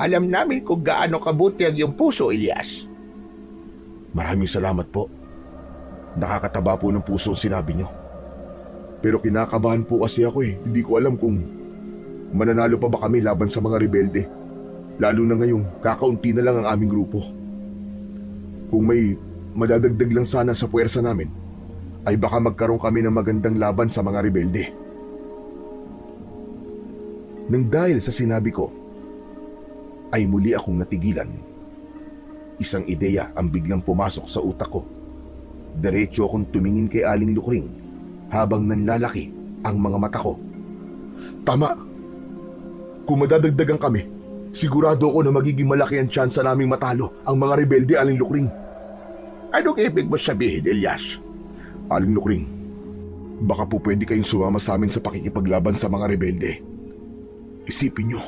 Alam namin kung gaano kabuti ang iyong puso, Elias. Maraming salamat po. Nakakataba po ng puso ang sinabi niyo. Pero kinakabahan po kasi ako eh. Hindi ko alam kung mananalo pa ba kami laban sa mga rebelde. Lalo na ngayong kakaunti na lang ang aming grupo. Kung may madadagdag lang sana sa puwersa namin, ay baka magkaroon kami ng magandang laban sa mga rebelde. Nang dahil sa sinabi ko, ay muli akong natigilan. Isang ideya ang biglang pumasok sa utak ko. Diretso akong tumingin kay Aling Lukring habang nanlalaki ang mga mata ko. Tama! Kung madadagdagan kami, sigurado ako na magiging malaki ang tsansa naming matalo ang mga rebelde, Aling Lukring. Anong ibig mo sabihin, Elias? Aling Lukring, baka po pwede kayong sumama sa amin sa pakikipaglaban sa mga rebelde. Isipin nyo,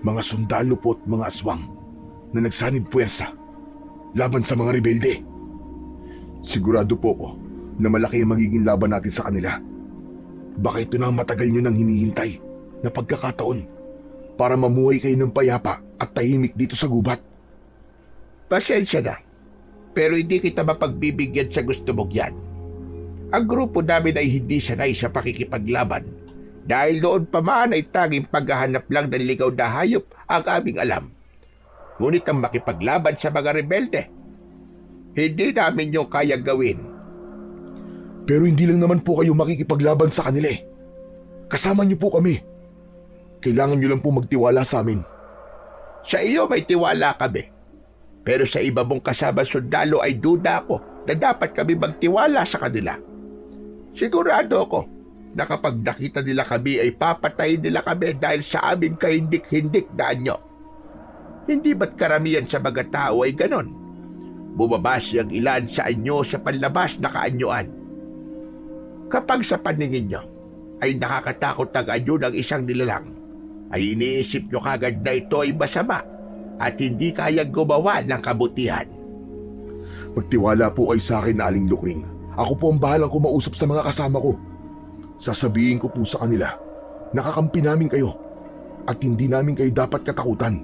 mga sundalo po at mga aswang na nagsanib puwersa laban sa mga rebelde. Sigurado po ako na malaki ang magiging laban natin sa kanila. Baka ito na ang matagal nyo nang hinihintay na pagkakataon para mamuhay kayo ng payapa at tahimik dito sa gubat. Pasensya na, pero hindi kita mapagbibigyan sa gusto mong yan. Ang grupo namin ay hindi sanay sa pakikipaglaban dahil noon pa man ay tanging paghahanap lang ng ligaw na hayop ang aming alam. Ngunit ang makipaglaban sa mga rebelde, hindi namin yung kayang gawin. Pero hindi lang naman po kayo makikipaglaban sa kanila eh. Kasama niyo po kami. Kailangan niyo lang po magtiwala sa amin. Sa iyo may tiwala kami. Pero sa iba mong kasama sundalo ay duda ako na dapat kami magtiwala sa kanila. Sigurado ako na kapag nakita nila kami ay papatayin nila kami dahil sa aming kahindik-hindik na anyo. Hindi ba't karamihan sa mga tao ay ganon? Bumabasi ang ilan sa anyo sa panlabas na kaanyuan. Kapag sa paningin nyo ay nakakatakot ang anyo ng isang nilalang, ay iniisip nyo kagad na ito ay masama at hindi kayang gumawa ng kabutihan. Magtiwala po kayo sa akin, Aling Lukring. Ako po ang bahalang kumausap sa mga kasama ko. Sasabihin ko po sa kanila, nakakampi namin kayo at hindi namin kayo dapat katakutan.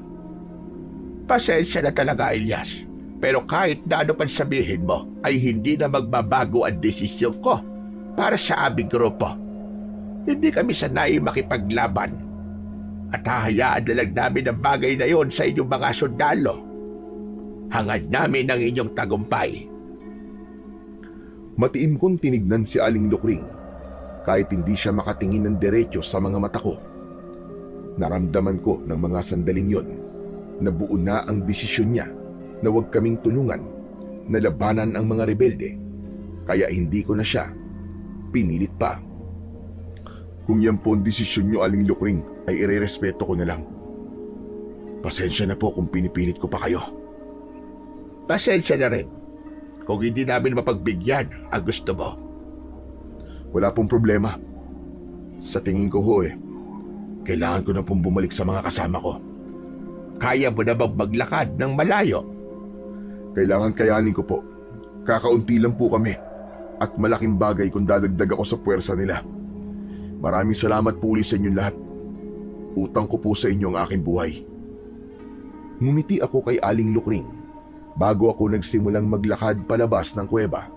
Pasensya na talaga, Elias. Pero kahit na ano pang sabihin mo, ay hindi na magbabago ang desisyon ko para sa aming grupo. Hindi kami sanay makipaglaban. At hahayaan na lang namin ang bagay na yon sa inyong mga sundalo. Hangad namin ang inyong tagumpay. Matiim kong tinignan si Aling Lukring kahit hindi siya makatingin ng diretso sa mga mata ko. Naramdaman ko ng mga sandaling yon na buo na ang desisyon niya na huwag kaming tulungan na labanan ang mga rebelde, kaya hindi ko na siya pinilit pa. Kung yan po ang desisyon niyo, Aling Lukring, ay irerespeto ko na lang. Pasensya na po kung pinipilit ko pa kayo. Pasensya na rin kung hindi namin mapagbigyan ang gusto mo. Wala pong problema. Sa tingin ko ho kailangan ko na pong bumalik sa mga kasama ko. Kaya mo na bang maglakad ng malayo? Kailangan kayanin ko po. Kakaunti lang po kami at malaking bagay kung dadagdag ako sa puwersa nila. Maraming salamat po ulit sa inyong lahat. Utang ko po sa inyo ang aking buhay. Ngumiti ako kay Aling Lukring bago ako nagsimulang maglakad palabas ng kuweba.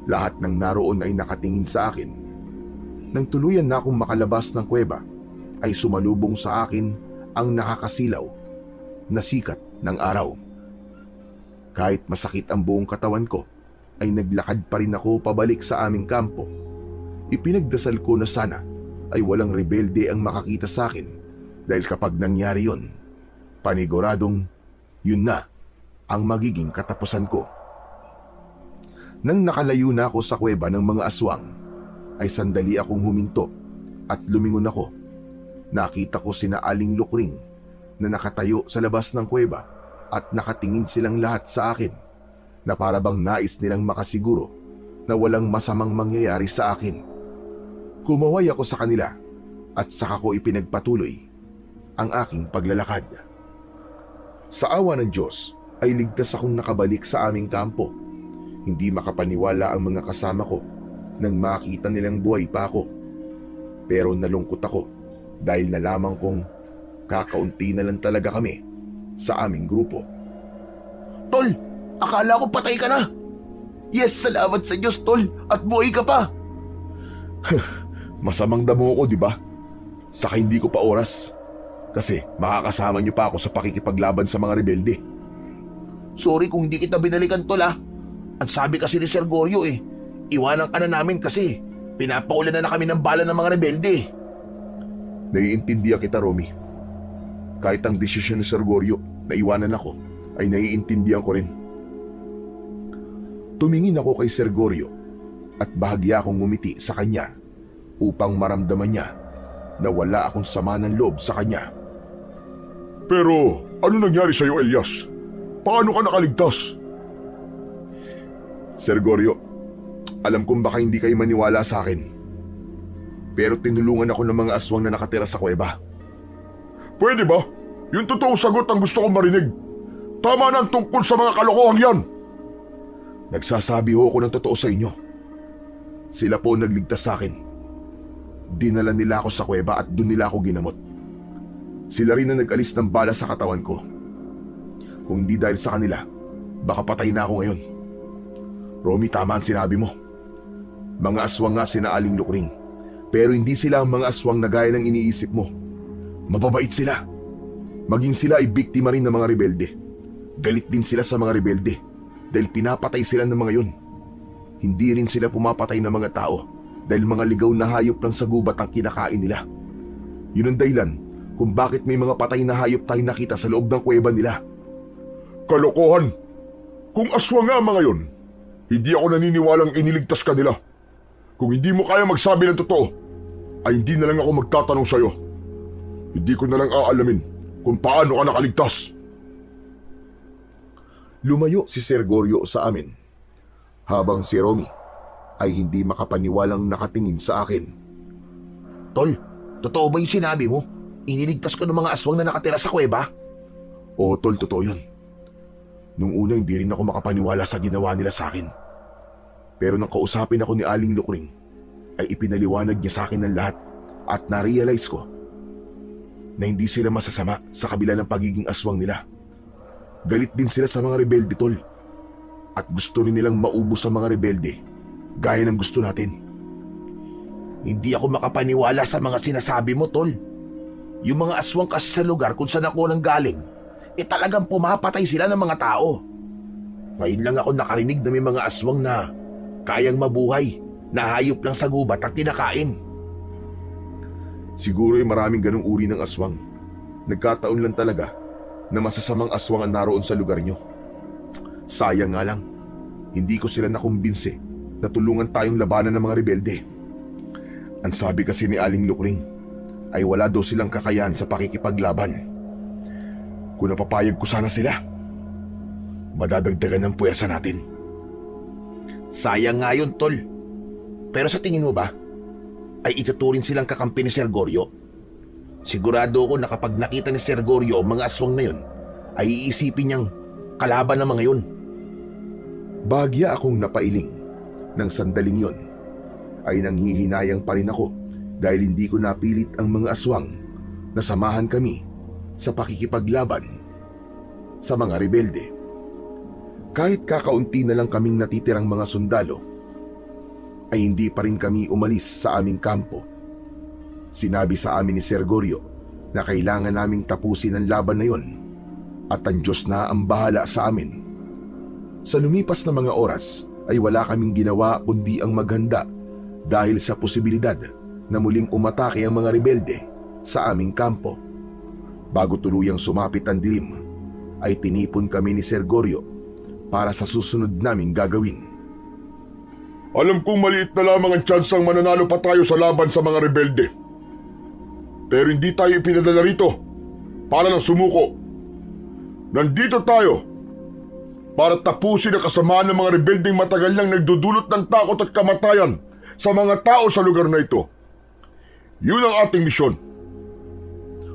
Lahat ng naroon ay nakatingin sa akin. Nang tuluyan na akong makalabas ng kuweba, ay sumalubong sa akin ang nakakasilaw na sikat ng araw. Kahit masakit ang buong katawan ko, ay naglakad pa rin ako pabalik sa aming kampo. Ipinagdasal ko na sana ay walang rebelde ang makakita sa akin dahil kapag nangyari yon, paniguradong yun na ang magiging katapusan ko. Nang nakalayo na ako sa kuweba ng mga aswang, ay sandali akong huminto at lumingon ako. Nakita ko sina Aling Lukring na nakatayo sa labas ng kuweba at nakatingin silang lahat sa akin na para bang nais nilang makasiguro na walang masamang mangyayari sa akin. Kumaway ako sa kanila at saka ko ipinagpatuloy ang aking paglalakad. Sa awa ng Diyos ay ligtas akong nakabalik sa aming kampo. Hindi makapaniwala ang mga kasama ko nang makita nilang buhay pa ako. Pero nalungkot ako dahil nalaman kong kakaunti na lang talaga kami sa aming grupo. Tol, akala ko patay ka na. Yes, salamat sa Diyos, Tol, at buhay ka pa. Masamang damo ko, di ba? Saka hindi ko pa oras. Kasi makakasama niyo pa ako sa pakikipaglaban sa mga rebelde. Sorry kung hindi kita binalikan, Tol, ah. Ang sabi kasi ni Sir Goryo iwanan ka na namin kasi pinapaulan na kami ng bala ng mga rebelde. Naiintindihan kita, Romy. Kahit ang desisyon ni Sergorio na iwanan ako, ay naiintindihan ko rin. Tumingin ako kay Sergorio at bahagya akong ngumiti sa kanya upang maramdaman niya na wala akong sama ng loob sa kanya. Pero ano nangyari sa'yo, Elias? Paano ka nakaligtas? Sergorio, alam kong baka hindi kayo maniwala sa akin. Pero tinulungan ako ng mga aswang na nakatira sa kuweba. Pwede ba? Yung totoong sagot ang gusto kong marinig. Tama na ang tungkol sa mga kalokohan yan. Nagsasabi ho ako ng totoo sa inyo. Sila po nagligtas sa akin. Dinala nila ako sa kuweba at doon nila ako ginamot. Sila rin ang nag-alis ng bala sa katawan ko. Kung hindi dahil sa kanila, baka patay na ako ngayon. Romy, tama ang sinabi mo. Mga aswang nga sina Aling Lukring. Pero hindi sila ang mga aswang na gaya ng iniisip mo. Mababait sila. Maging sila ay biktima rin ng mga rebelde. Galit din sila sa mga rebelde dahil pinapatay sila ng mga yun. Hindi rin sila pumapatay ng mga tao dahil mga ligaw na hayop lang sa gubat ang kinakain nila. Yun ang dahilan kung bakit may mga patay na hayop tayo nakita sa loob ng kuweba nila. Kalokohan! Kung aswang nga mga yun, hindi ako naniniwalang iniligtas ka nila. Kung hindi mo kaya magsabi ng totoo, ay hindi na lang ako magtatanong sa'yo. Hindi ko na lang aalamin kung paano ka nakaligtas. Lumayo si Sergorio sa amin, habang si Romy ay hindi makapaniwalang nakatingin sa akin. Tol, totoo ba yung sinabi mo? Iniligtas ko ng mga aswang na nakatira sa kuweba? Oo, tol, totoo yun. Nung una hindi rin ako makapaniwala sa ginawa nila sa akin. Pero nang kausapin ako ni Aling Lukring, ay ipinaliwanag niya sa akin ang lahat at na-realize ko na hindi sila masasama sa kabila ng pagiging aswang nila. Galit din sila sa mga rebelde, tol. At gusto rin nilang maubos sa mga rebelde, gaya ng gusto natin. Hindi ako makapaniwala sa mga sinasabi mo, Tol. Yung mga aswang kasi sa lugar kung saan ako nang galing, talagang pumapatay sila ng mga tao. Ngayon lang ako nakarinig na may mga aswang na kayang mabuhay, na hayop lang sa gubat ang kinakain. Siguro ay maraming ganong uri ng aswang. Nagkataon lang talaga na masasamang aswang ang naroon sa lugar nyo. Sayang nga lang, hindi ko sila nakumbinse na tulungan tayong labanan ng mga rebelde. Ang sabi kasi ni Aling Lukring ay wala daw silang kakayahan sa pakikipaglaban. Kung napapayag ko sana sila, madadagdagan ng puwersa natin. Sayang nga yun, Tol. Pero sa tingin mo ba, ay ituturing silang kakampi ni Sergorio? Sigurado ako na kapag nakita ni Sergorio ang mga aswang na yun, ay iisipin niyang kalaban ng mga yun. Bahagya akong napailing. Nang sandaling yon, ay nanghihinayang pa rin ako dahil hindi ko napilit ang mga aswang na samahan kami sa pakikipaglaban sa mga rebelde. Kahit kakaunti na lang kaming natitirang mga sundalo, ay hindi pa rin kami umalis sa aming kampo. Sinabi sa amin ni Sergorio na kailangan naming tapusin ang laban na yon at ang Diyos na ang bahala sa amin. Sa lumipas na mga oras ay wala kaming ginawa kundi ang maghanda dahil sa posibilidad na muling umatake ang mga rebelde sa aming kampo. Bago tuluyang sumapit ang dilim, ay tinipon kami ni Sergorio para sa susunod naming gagawin. Alam kong maliit na lamang ang tsansang mananalo pa tayo sa laban sa mga rebelde. Pero hindi tayo ipinadala rito para lang sumuko. Nandito tayo para tapusin ang kasamaan ng mga rebeldeng matagal nang nagdudulot ng takot at kamatayan sa mga tao sa lugar na ito. Yun ang ating misyon.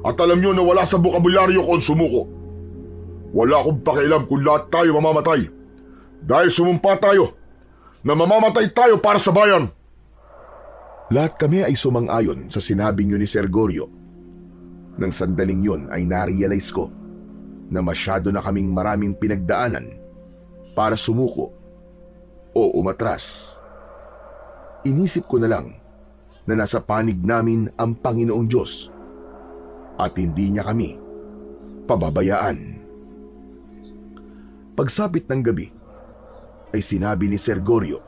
At alam nyo na wala sa bokabularyo ko ang sumuko. Wala akong pakialam kung lahat tayo mamamatay. Dahil sumumpa tayo na mamamatay tayo para sa bayan. Lahat kami ay sumang-ayon sa sinabi niyo ni Sergorio. Nang sandaling yon ay na-realize ko na masyado na kaming maraming pinagdaanan para sumuko o umatras. Inisip ko na lang na nasa panig namin ang Panginoong Diyos at hindi niya kami pababayaan. Pagsapit ng gabi ay sinabi ni Sergorio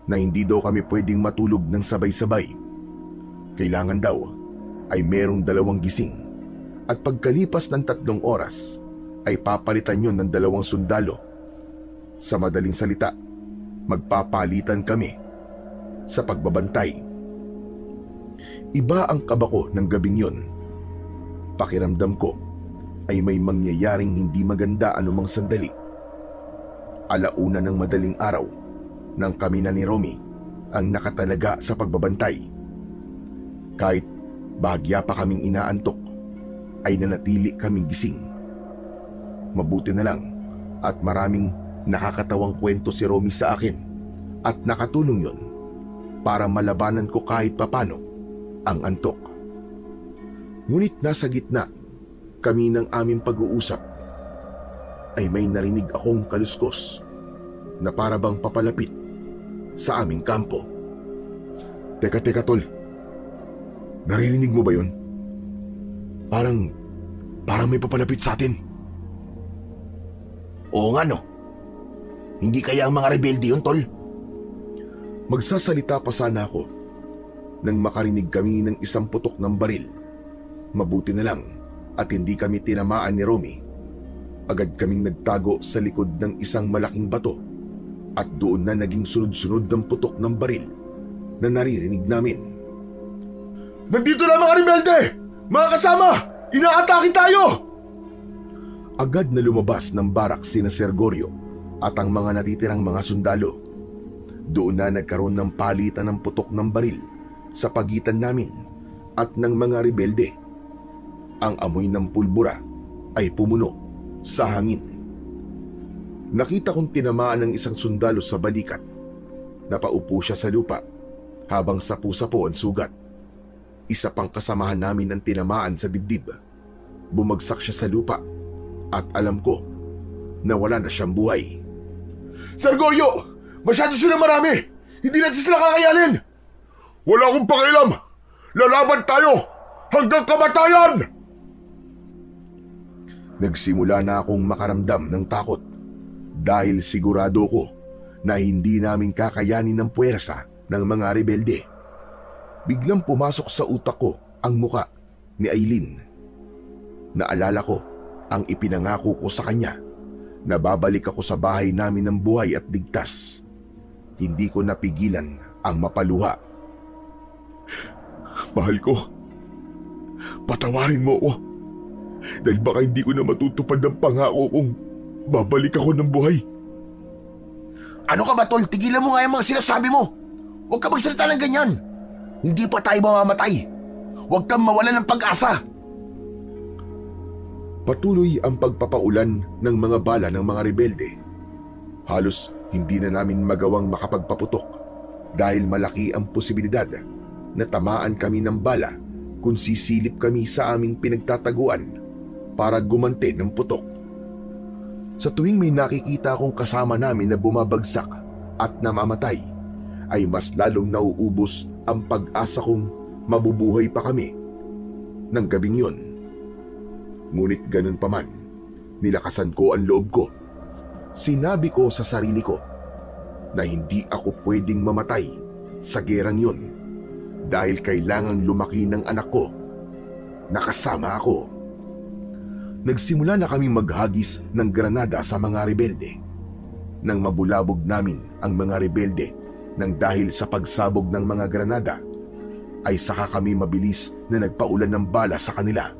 na hindi daw kami pwedeng matulog ng sabay-sabay. Kailangan daw ay merong 2 gising at pagkalipas ng 3 oras ay papalitan yon ng 2 sundalo. Sa madaling salita, magpapalitan kami sa pagbabantay. Iba ang kaba ko ng gabing yon. Pakiramdam ko ay may mangyayaring hindi maganda anumang sandali. Alauna ng madaling araw nang kami na ni Romy ang nakatalaga sa pagbabantay. Kahit bahagya pa kaming inaantok, ay nanatili kaming gising. Mabuti na lang at maraming nakakatawang kwento si Romy sa akin at nakatulong yon para malabanan ko kahit papano ang antok. Ngunit nasa gitna kami ng aming pag-uusap ay may narinig akong kaluskos na para bang papalapit sa aming kampo. Teka tol, naririnig mo ba yun? Parang may papalapit sa atin. Oo nga no. Hindi kaya ang mga rebelde yun, tol? Magsasalita pa sana ako nang makarinig kami ng isang putok ng baril. Mabuti na lang at hindi kami tinamaan ni Romy. Agad kaming nagtago sa likod ng isang malaking bato at doon na naging sunod-sunod ng putok ng baril na naririnig namin. Nandito na mga rebelde! Mga kasama! Inaatake tayo! Agad na lumabas ng barak sina Sergorio at ang mga natitirang mga sundalo. Doon na nagkaroon ng palitan ng putok ng baril sa pagitan namin at ng mga rebelde. Ang amoy ng pulbura ay pumuno sa hangin. Nakita kong tinamaan ng isang sundalo sa balikat. Napaupo siya sa lupa habang sapu-sapo ang sugat. Isa pang kasamahan namin ang tinamaan sa dibdib. Bumagsak siya sa lupa at alam ko na wala na siyang buhay. Sergorio! Masyado sila marami! Hindi natin sila kakayanin! Wala akong pakialam! Lalaban tayo! Hanggang kamatayan! Nagsimula na akong makaramdam ng takot dahil sigurado ko na hindi namin kakayanin ng puwersa ng mga rebelde. Biglang pumasok sa utak ko ang muka ni Aileen. Naalala ko ang ipinangako ko sa kanya na babalik ako sa bahay namin ng buhay at ligtas. Hindi ko napigilan ang mapaluha. Mahal ko, patawarin mo ako. Dahil baka hindi ko na matutupad ang pangako kung babalik ako ng buhay. Ano ka ba, tol? Tigilan mo nga yung mga sinasabi mo. Huwag ka magsalita ng ganyan. Hindi pa tayo mamamatay. Huwag kang mawalan ng pag-asa. Patuloy ang pagpapaulan ng mga bala ng mga rebelde. Halos hindi na namin magawang makapagpaputok dahil malaki ang posibilidad na tamaan kami ng bala kung sisilip kami sa aming pinagtataguan para gumante ng putok. Sa tuwing may nakikita akong kasama namin na bumabagsak at namamatay, ay mas lalong nauubos ang pag-asa kong mabubuhay pa kami ng gabing yun. Ngunit ganun pa man, nilakasan ko ang loob ko. Sinabi ko sa sarili ko na hindi ako pwedeng mamatay sa gerang yun dahil kailangang lumaki ng anak ko na kasama ako. Nagsimula na kaming maghagis ng granada sa mga rebelde. Nang mabulabog namin ang mga rebelde nang dahil sa pagsabog ng mga granada, ay saka kami mabilis na nagpaulan ng bala sa kanila.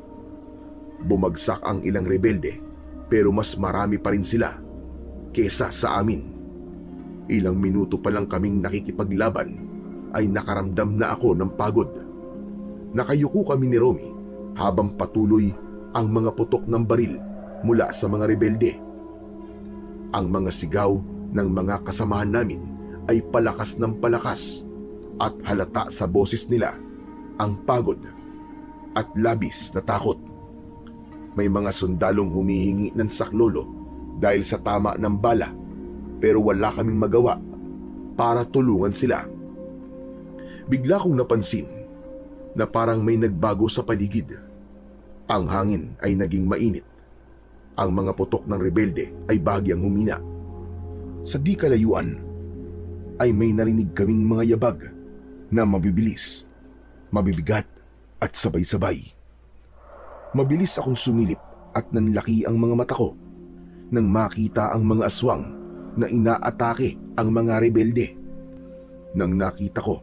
Bumagsak ang ilang rebelde pero mas marami pa rin sila kesa sa amin. Ilang minuto pa lang kaming nakikipaglaban ay nakaramdam na ako ng pagod. Nakayuko kami ni Romy habang patuloy ang mga putok ng baril mula sa mga rebelde. Ang mga sigaw ng mga kasamahan namin ay palakas ng palakas at halata sa boses nila ang pagod at labis na takot. May mga sundalong humihingi ng saklolo dahil sa tama ng bala pero wala kaming magawa para tulungan sila. Bigla kong napansin na parang may nagbago sa paligid. Ang hangin ay naging mainit. Ang mga putok ng rebelde ay bahagyang humina. Sa di kalayuan ay may narinig kaming mga yabag na mabibilis, mabibigat at sabay-sabay. Mabilis akong sumilip at nanlaki ang mga mata ko nang makita ang mga aswang na inaatake ang mga rebelde. Nang nakita ko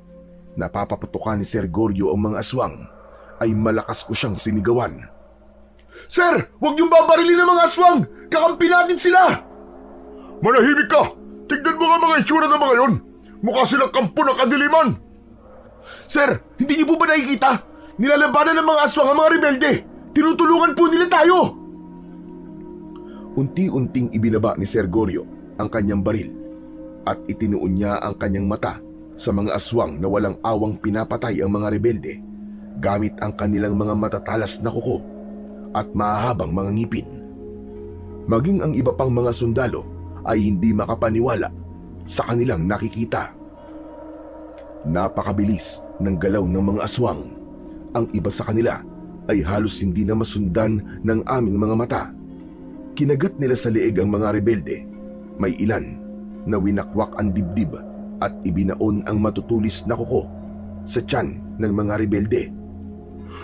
na papaputukan ni Sir Goryo ang mga aswang, ay malakas ko siyang sinigawan. "Sir, huwag niyong babarilin ang mga aswang! Kakampi natin sila!" Manahimik ka! Tignan mo nga mga itsura ng mga yon! Mukha silang kampo ng kadiliman! "Sir, hindi niyo po ba nakikita? Nilalabanan ng mga aswang ang mga rebelde! Tinutulungan po nila tayo!" Unti-unting ibinaba ni Sir Goryo ang kanyang baril at itinuon niya ang kanyang mata sa mga aswang na walang awang pinapatay ang mga rebelde gamit ang kanilang mga matatalas na kuko at mahahabang mga ngipin. Maging ang iba pang mga sundalo ay hindi makapaniwala sa kanilang nakikita. Napakabilis ng galaw ng mga aswang. Ang iba sa kanila ay halos hindi na masundan ng aming mga mata. Kinagat nila sa leeg ang mga rebelde. May ilan na winakwak ang dibdib at ibinaon ang matutulis na kuko sa tiyan ng mga rebelde.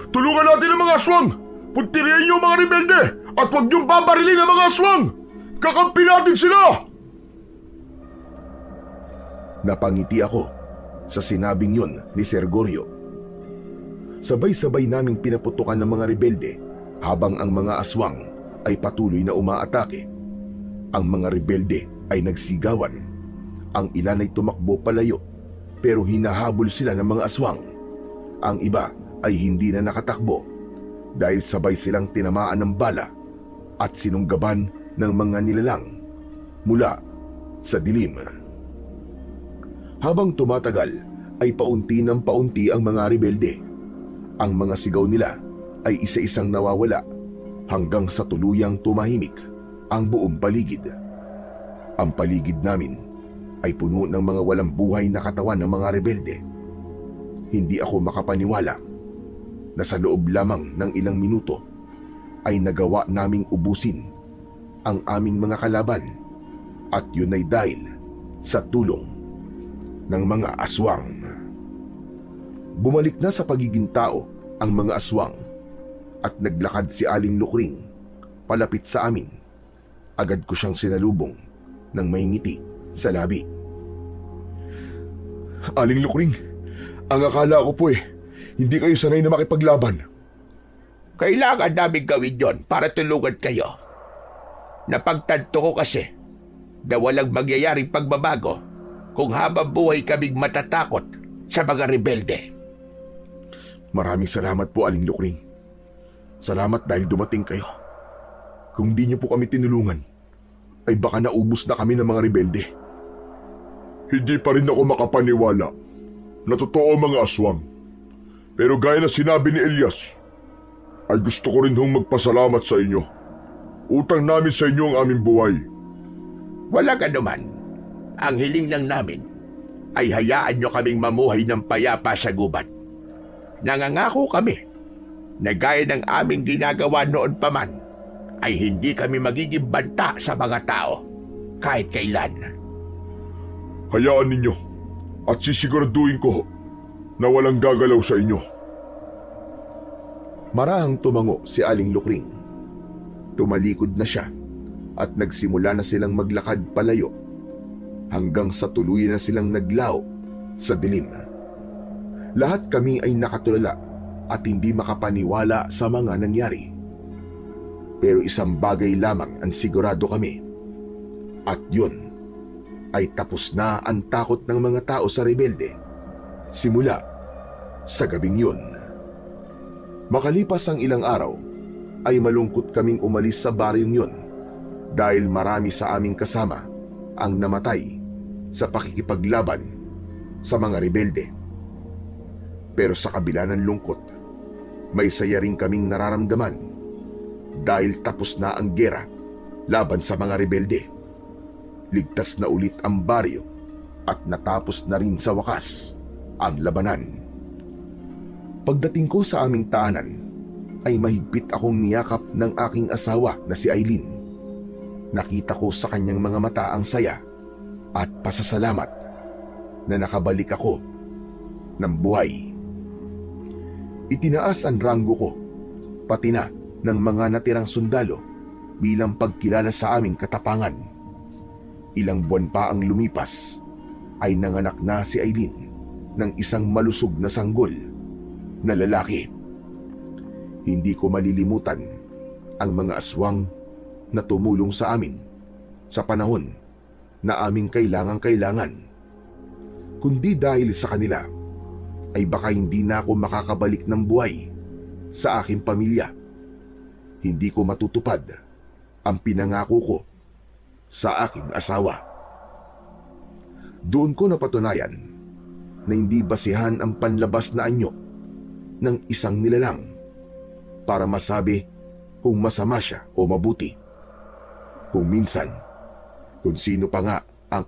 Tulungan natin ang mga aswang! Puntirihin niyo ang mga rebelde! At huwag niyong babarilin ang mga aswang! Kakampi natin sila! Napangiti ako sa sinabing yun ni Sir Goryo. Sabay-sabay naming pinaputukan ng mga rebelde habang ang mga aswang ay patuloy na umaatake. Ang mga rebelde ay nagsigawan. Ang ilan ay tumakbo palayo pero hinahabol sila ng mga aswang. Ang iba ay hindi na nakatakbo dahil sabay silang tinamaan ng bala at sinunggaban ng mga nilalang mula sa dilim. Habang tumatagal ay paunti ng paunti ang mga rebelde. Ang mga sigaw nila ay isa-isang nawawala hanggang sa tuluyang tumahimik ang buong paligid. Ang paligid namin ay puno ng mga walang buhay na katawan ng mga rebelde. Hindi ako makapaniwala na sa loob lamang ng ilang minuto ay nagawa naming ubusin ang aming mga kalaban at yun ay dahil sa tulong ng mga aswang. Bumalik na sa pagiging tao ang mga aswang at naglakad si Aling Lukring palapit sa amin. Agad ko siyang sinalubong ng may ngiti sa labi. Aling Lukring, ang akala ko po hindi kayo sanay na makipaglaban. Kailangan namin gawin yon para tulungan kayo. Napagtanto ko kasi na walang mangyayaring pagbabago kung habang buhay kaming matatakot sa mga rebelde. Maraming salamat po, Aling Lukring. Salamat dahil dumating kayo. Kung di niyo po kami tinulungan, ay baka naubos na kami ng mga rebelde. Hindi pa rin ako makapaniwala na totoo mga aswang. Pero gaya na sinabi ni Elias, ay gusto ko rin hong magpasalamat sa inyo. Utang namin sa inyo ang aming buhay. Walang anuman. Ang hiling lang namin ay hayaan nyo kaming mamuhay ng payapa sa gubat. Nangangako kami na gaya ng aming ginagawa noon pa man, ay hindi kami magiging banta sa mga tao kahit kailan. Hayaan ninyo at sisiguraduhin ko na walang gagalaw sa inyo. Marahang tumango si Aling Lukring. Tumalikod na siya at nagsimula na silang maglakad palayo hanggang sa tuluyan na silang naglaho sa dilim. Lahat kami ay nakatulala at hindi makapaniwala sa mga nangyari. Pero isang bagay lamang ang sigurado kami, at yun ay tapos na ang takot ng mga tao sa rebelde simula sa gabing yun. Makalipas ang ilang araw, ay malungkot kaming umalis sa baryong yun dahil marami sa aming kasama ang namatay sa pakikipaglaban sa mga rebelde. Pero sa kabila ng lungkot, may saya rin kaming nararamdaman dahil tapos na ang gera laban sa mga rebelde. Ligtas na ulit ang baryo at natapos na rin sa wakas ang labanan. Pagdating ko sa aming tahanan, ay mahigpit akong niyakap ng aking asawa na si Aileen. Nakita ko sa kanyang mga mata ang saya at pasasalamat na nakabalik ako ng buhay. Itinaas ang ranggo ko, pati na ng mga natirang sundalo bilang pagkilala sa aming katapangan. Ilang buwan pa ang lumipas ay nanganak na si Aileen ng isang malusog na sanggol na lalaki. Hindi ko malilimutan ang mga aswang na tumulong sa amin sa panahon na aming kailangan. Kundi dahil sa kanila ay baka hindi na ako makakabalik ng buhay sa aking pamilya. Hindi ko matutupad ang pinangako ko sa aking asawa. Doon ko napatunayan na hindi basihan ang panlabas na anyo ng isang nilalang para masabi kung masama siya o mabuti. Kung minsan, kung sino pa nga ang